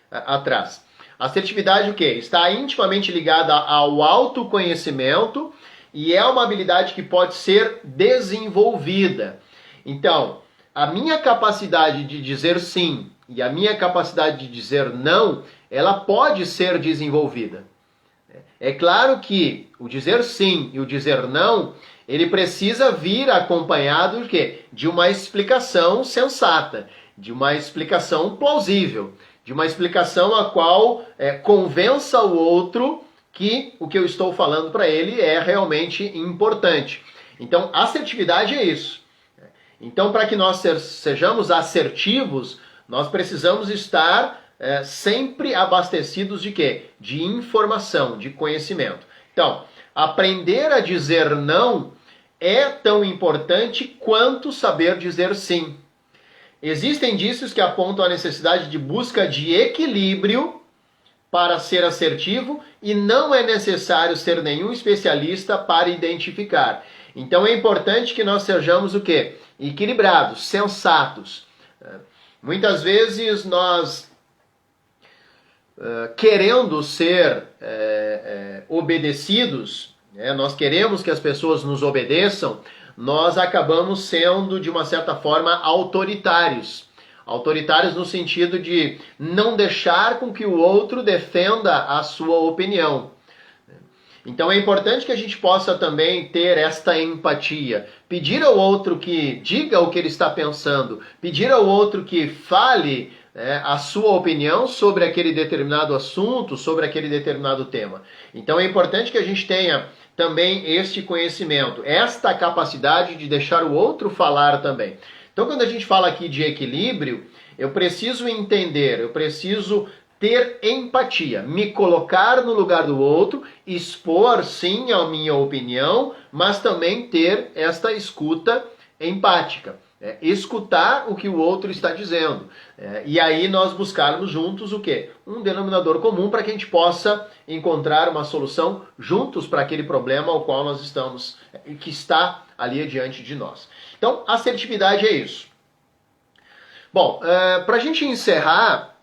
atrás. Assertividade o quê? Está intimamente ligada ao autoconhecimento e é uma habilidade que pode ser desenvolvida. Então, a minha capacidade de dizer sim e a minha capacidade de dizer não, ela pode ser desenvolvida. É claro que o dizer sim e o dizer não, ele precisa vir acompanhado de quê? De uma explicação sensata, de uma explicação plausível, de uma explicação a qual convença o outro que o que eu estou falando para ele é realmente importante. Então, assertividade é isso. Então, para que nós sejamos assertivos, nós precisamos estar sempre abastecidos de quê? De informação, de conhecimento. Então, aprender a dizer não é tão importante quanto saber dizer sim. Existem indícios que apontam a necessidade de busca de equilíbrio para ser assertivo e não é necessário ser nenhum especialista para identificar. Então é importante que nós sejamos o quê? Equilibrados, sensatos. Muitas vezes nós, querendo ser obedecidos, nós queremos que as pessoas nos obedeçam, nós acabamos sendo, de uma certa forma, autoritários. Autoritários no sentido de não deixar com que o outro defenda a sua opinião. Então é importante que a gente possa também ter esta empatia. Pedir ao outro que diga o que ele está pensando, pedir ao outro que fale a sua opinião sobre aquele determinado assunto, sobre aquele determinado tema. Então é importante que a gente tenha também este conhecimento, esta capacidade de deixar o outro falar também. Então quando a gente fala aqui de equilíbrio, eu preciso entender, eu preciso ter empatia, me colocar no lugar do outro, expor sim a minha opinião, mas também ter esta escuta empática. Escutar o que o outro está dizendo. E aí nós buscarmos juntos o quê? Um denominador comum para que a gente possa encontrar uma solução juntos para aquele problema ao qual nós estamos, que está ali adiante de nós. Então, assertividade é isso. Bom, para a gente encerrar,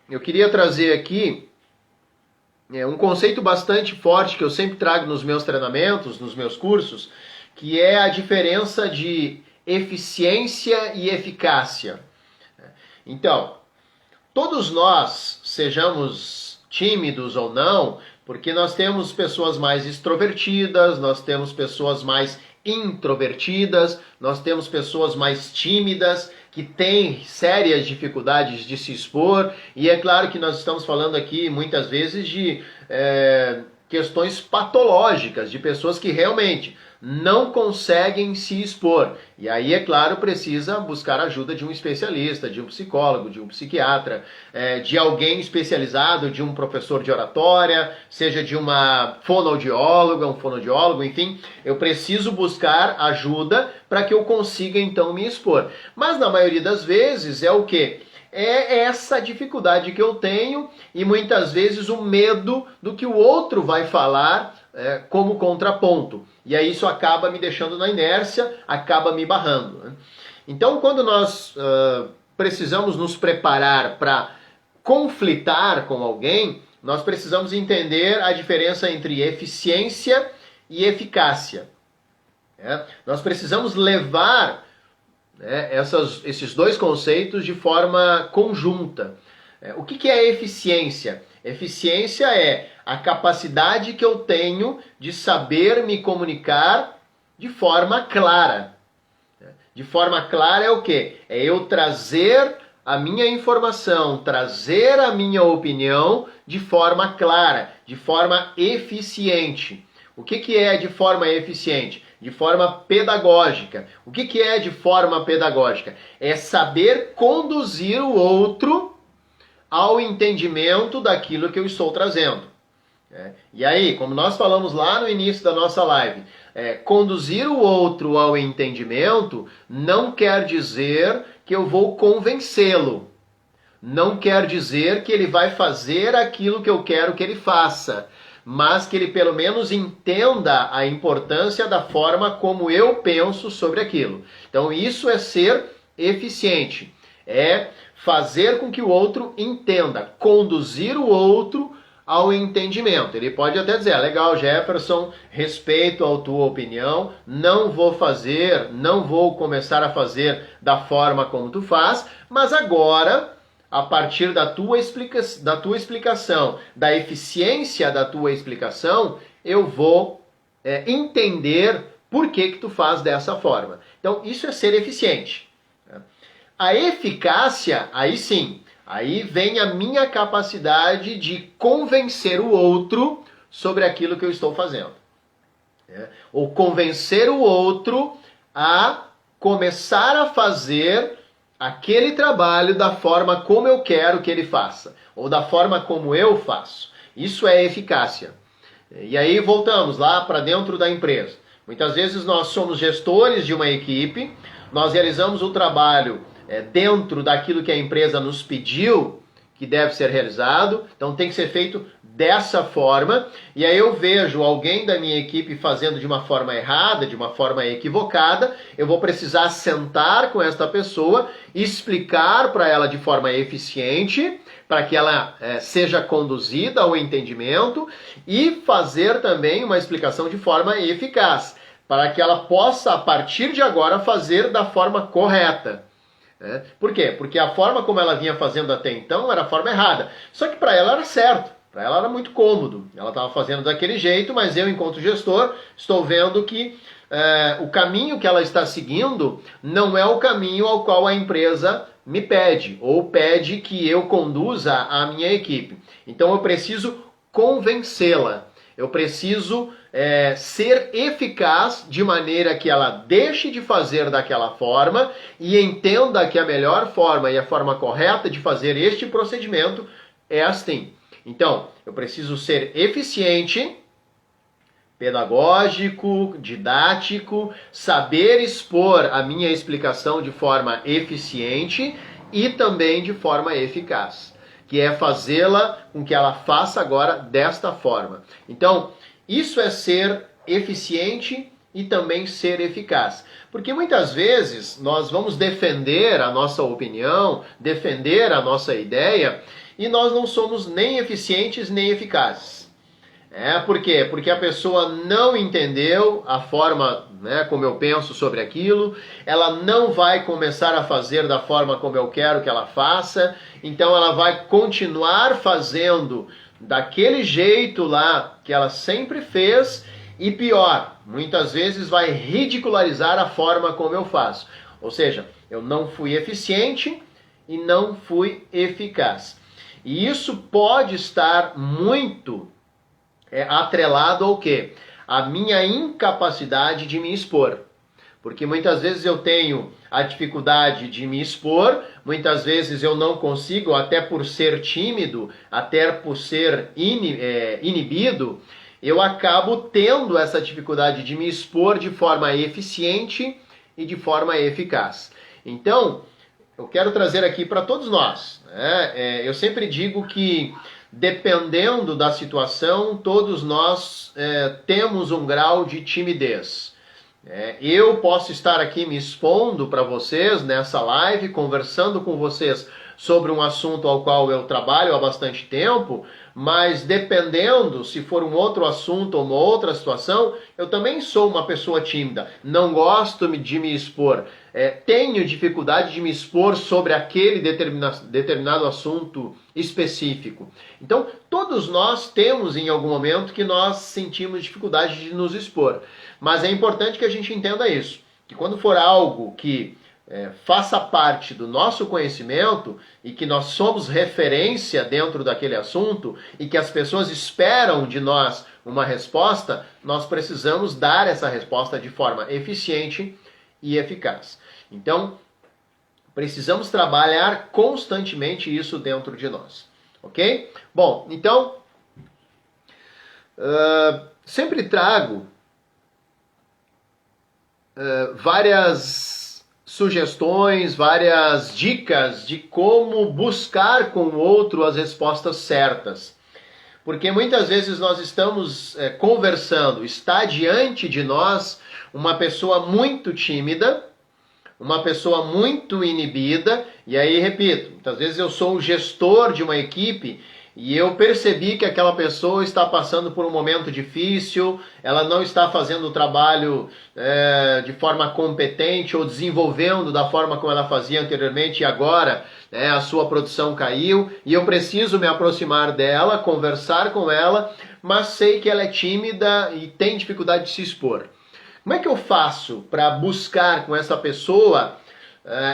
eu queria trazer aqui um conceito bastante forte que eu sempre trago nos meus treinamentos, nos meus cursos, que é a diferença de eficiência e eficácia. Então, todos nós, sejamos tímidos ou não, porque nós temos pessoas mais extrovertidas, nós temos pessoas mais introvertidas, nós temos pessoas mais tímidas, que têm sérias dificuldades de se expor, e é claro que nós estamos falando aqui muitas vezes de questões patológicas, de pessoas que realmente não conseguem se expor. E aí, é claro, precisa buscar a ajuda de um especialista, de um psicólogo, de um psiquiatra, de alguém especializado, de um professor de oratória, seja de uma fonoaudióloga, um fonoaudiólogo, enfim, eu preciso buscar ajuda para que eu consiga então me expor. Mas na maioria das vezes é o quê? É essa dificuldade que eu tenho e muitas vezes o medo do que o outro vai falar como contraponto. E aí isso acaba me deixando na inércia, acaba me barrando. Então, quando nós precisamos nos preparar para conflitar com alguém, nós precisamos entender a diferença entre eficiência e eficácia. Nós precisamos levar esses dois conceitos de forma conjunta. O que é eficiência? Eficiência é a capacidade que eu tenho de saber me comunicar de forma clara. De forma clara é o quê? É eu trazer a minha informação, trazer a minha opinião de forma clara, de forma eficiente. O que é de forma eficiente? De forma pedagógica. O que é de forma pedagógica? É saber conduzir o outro ao entendimento daquilo que eu estou trazendo. E aí, como nós falamos lá no início da nossa live, conduzir o outro ao entendimento não quer dizer que eu vou convencê-lo. Não quer dizer que ele vai fazer aquilo que eu quero que ele faça, mas que ele pelo menos entenda a importância da forma como eu penso sobre aquilo. Então isso é ser eficiente, é fazer com que o outro entenda, conduzir o outro ao entendimento. Ele pode até dizer, legal, Jefferson, respeito a tua opinião, não vou começar a fazer da forma como tu faz, mas agora, a partir da tua explicação, da eficiência da tua explicação, eu vou entender por que tu faz dessa forma. Então, isso é ser eficiente. A eficácia, aí sim, aí vem a minha capacidade de convencer o outro sobre aquilo que eu estou fazendo. Ou convencer o outro a começar a fazer aquele trabalho da forma como eu quero que ele faça, ou da forma como eu faço. Isso é eficácia. E aí voltamos lá para dentro da empresa. Muitas vezes nós somos gestores de uma equipe, nós realizamos o trabalho dentro daquilo que a empresa nos pediu que deve ser realizado, então tem que ser feito dessa forma, e aí eu vejo alguém da minha equipe fazendo de uma forma errada, de uma forma equivocada, eu vou precisar sentar com esta pessoa, explicar para ela de forma eficiente, para que ela seja conduzida ao entendimento, e fazer também uma explicação de forma eficaz, para que ela possa, a partir de agora, fazer da forma correta. Por quê? Porque a forma como ela vinha fazendo até então era a forma errada. Só que para ela era certo, para ela era muito cômodo. Ela estava fazendo daquele jeito, mas eu, enquanto gestor, estou vendo que o caminho que ela está seguindo não é o caminho ao qual a empresa me pede, ou pede que eu conduza a minha equipe. Então eu preciso convencê-la. Eu preciso ser eficaz de maneira que ela deixe de fazer daquela forma e entenda que a melhor forma e a forma correta de fazer este procedimento é assim. Então, eu preciso ser eficiente, pedagógico, didático, saber expor a minha explicação de forma eficiente e também de forma eficaz, que é fazê-la com que ela faça agora desta forma. Então, isso é ser eficiente e também ser eficaz. Porque muitas vezes nós vamos defender a nossa opinião, defender a nossa ideia, e nós não somos nem eficientes nem eficazes. Por quê? Porque a pessoa não entendeu a forma como eu penso sobre aquilo, ela não vai começar a fazer da forma como eu quero que ela faça, então ela vai continuar fazendo daquele jeito lá que ela sempre fez, e pior, muitas vezes vai ridicularizar a forma como eu faço. Ou seja, eu não fui eficiente e não fui eficaz. E isso pode estar muito atrelado ao quê? A minha incapacidade de me expor. Porque muitas vezes eu tenho a dificuldade de me expor, muitas vezes eu não consigo, até por ser tímido, até por ser inibido, eu acabo tendo essa dificuldade de me expor de forma eficiente e de forma eficaz. Então, eu quero trazer aqui para todos nós. Eu sempre digo que, dependendo da situação, todos nós temos um grau de timidez. Eu posso estar aqui me expondo para vocês nessa live, conversando com vocês sobre um assunto ao qual eu trabalho há bastante tempo, mas dependendo, se for um outro assunto ou uma outra situação, eu também sou uma pessoa tímida, não gosto de me expor, tenho dificuldade de me expor sobre aquele determinado assunto específico. Então, todos nós temos em algum momento que nós sentimos dificuldade de nos expor, mas é importante que a gente entenda isso, que quando for algo que faça parte do nosso conhecimento e que nós somos referência dentro daquele assunto e que as pessoas esperam de nós uma resposta, nós precisamos dar essa resposta de forma eficiente e eficaz. Então, precisamos trabalhar constantemente isso dentro de nós, ok? Bom, então, sempre trago várias sugestões, várias dicas de como buscar com o outro as respostas certas. Porque muitas vezes nós estamos conversando, está diante de nós uma pessoa muito tímida, uma pessoa muito inibida, e aí, repito, muitas vezes eu sou o gestor de uma equipe e eu percebi que aquela pessoa está passando por um momento difícil, ela não está fazendo o trabalho de forma competente ou desenvolvendo da forma como ela fazia anteriormente e agora a sua produção caiu e eu preciso me aproximar dela, conversar com ela, mas sei que ela é tímida e tem dificuldade de se expor. Como é que eu faço para buscar com essa pessoa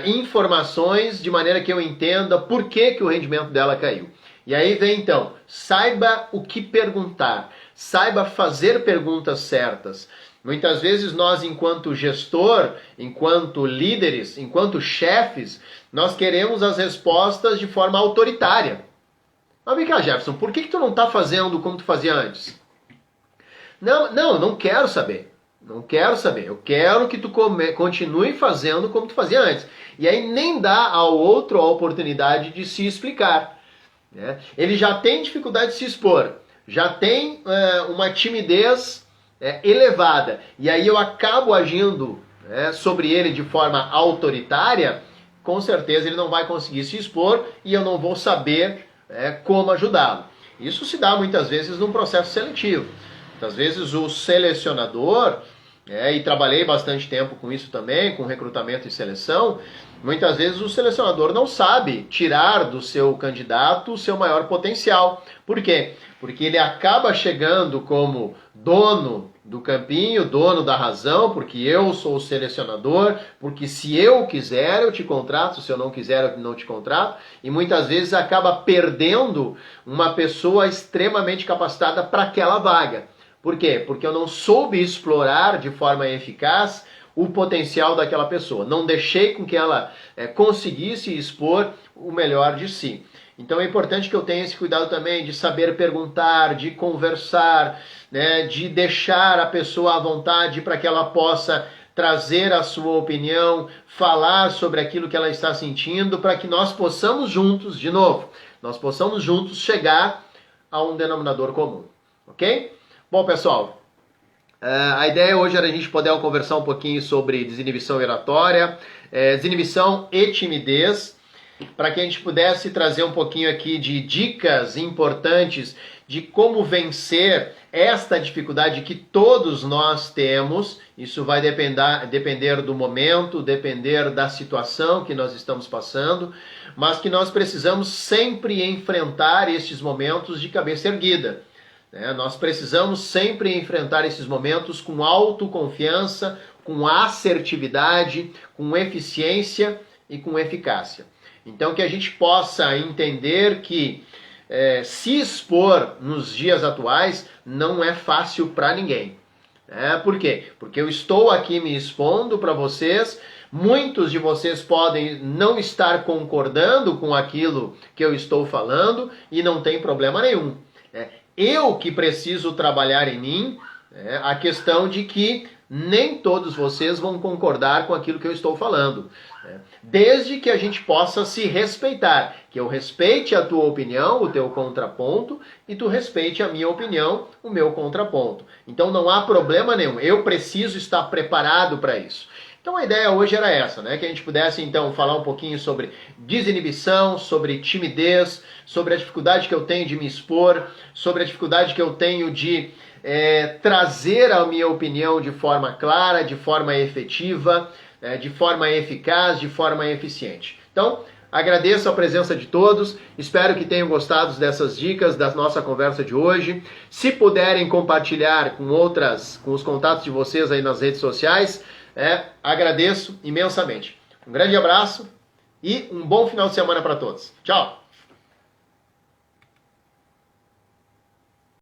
informações de maneira que eu entenda por que o rendimento dela caiu? E aí vem então, saiba o que perguntar, saiba fazer perguntas certas. Muitas vezes nós, enquanto gestor, enquanto líderes, enquanto chefes, nós queremos as respostas de forma autoritária. Mas vem cá, Jefferson, por que tu não está fazendo como tu fazia antes? Não quero saber. Não quero saber. Eu quero que tu continue fazendo como tu fazia antes. E aí nem dá ao outro a oportunidade de se explicar. Ele já tem dificuldade de se expor, já tem uma timidez elevada, e aí eu acabo agindo sobre ele de forma autoritária, com certeza ele não vai conseguir se expor e eu não vou saber como ajudá-lo. Isso se dá muitas vezes num processo seletivo. Muitas vezes o selecionador, e trabalhei bastante tempo com isso também, com recrutamento e seleção, muitas vezes o selecionador não sabe tirar do seu candidato o seu maior potencial. Por quê? Porque ele acaba chegando como dono do campinho, dono da razão, porque eu sou o selecionador, porque se eu quiser eu te contrato, se eu não quiser eu não te contrato, e muitas vezes acaba perdendo uma pessoa extremamente capacitada para aquela vaga. Por quê? Porque eu não soube explorar de forma eficaz o potencial daquela pessoa. Não deixei com que ela conseguisse expor o melhor de si. Então é importante que eu tenha esse cuidado também de saber perguntar, de conversar, de deixar a pessoa à vontade para que ela possa trazer a sua opinião, falar sobre aquilo que ela está sentindo, para que nós possamos juntos, de novo, nós possamos juntos chegar a um denominador comum. Ok? Bom, pessoal, a ideia hoje era a gente poder conversar um pouquinho sobre desinibição oratória, desinibição e timidez, para que a gente pudesse trazer um pouquinho aqui de dicas importantes de como vencer esta dificuldade que todos nós temos. Isso vai depender do momento, depender da situação que nós estamos passando, mas que nós precisamos sempre enfrentar estes momentos de cabeça erguida. Nós precisamos sempre enfrentar esses momentos com autoconfiança, com assertividade, com eficiência e com eficácia. Então que a gente possa entender que se expor nos dias atuais não é fácil para ninguém. Por quê? Porque eu estou aqui me expondo para vocês, muitos de vocês podem não estar concordando com aquilo que eu estou falando e não tem problema nenhum. Eu que preciso trabalhar em mim a questão de que nem todos vocês vão concordar com aquilo que eu estou falando. Desde que a gente possa se respeitar, que eu respeite a tua opinião, o teu contraponto, e tu respeite a minha opinião, o meu contraponto. Então não há problema nenhum, eu preciso estar preparado para isso. Então a ideia hoje era essa, né? Que a gente pudesse então falar um pouquinho sobre desinibição, sobre timidez, sobre a dificuldade que eu tenho de me expor, sobre a dificuldade que eu tenho de trazer a minha opinião de forma clara, de forma efetiva, de forma eficaz, de forma eficiente. Então, agradeço a presença de todos, espero que tenham gostado dessas dicas da nossa conversa de hoje. Se puderem compartilhar com os contatos de vocês aí nas redes sociais, agradeço imensamente. Um grande abraço e um bom final de semana para todos. Tchau!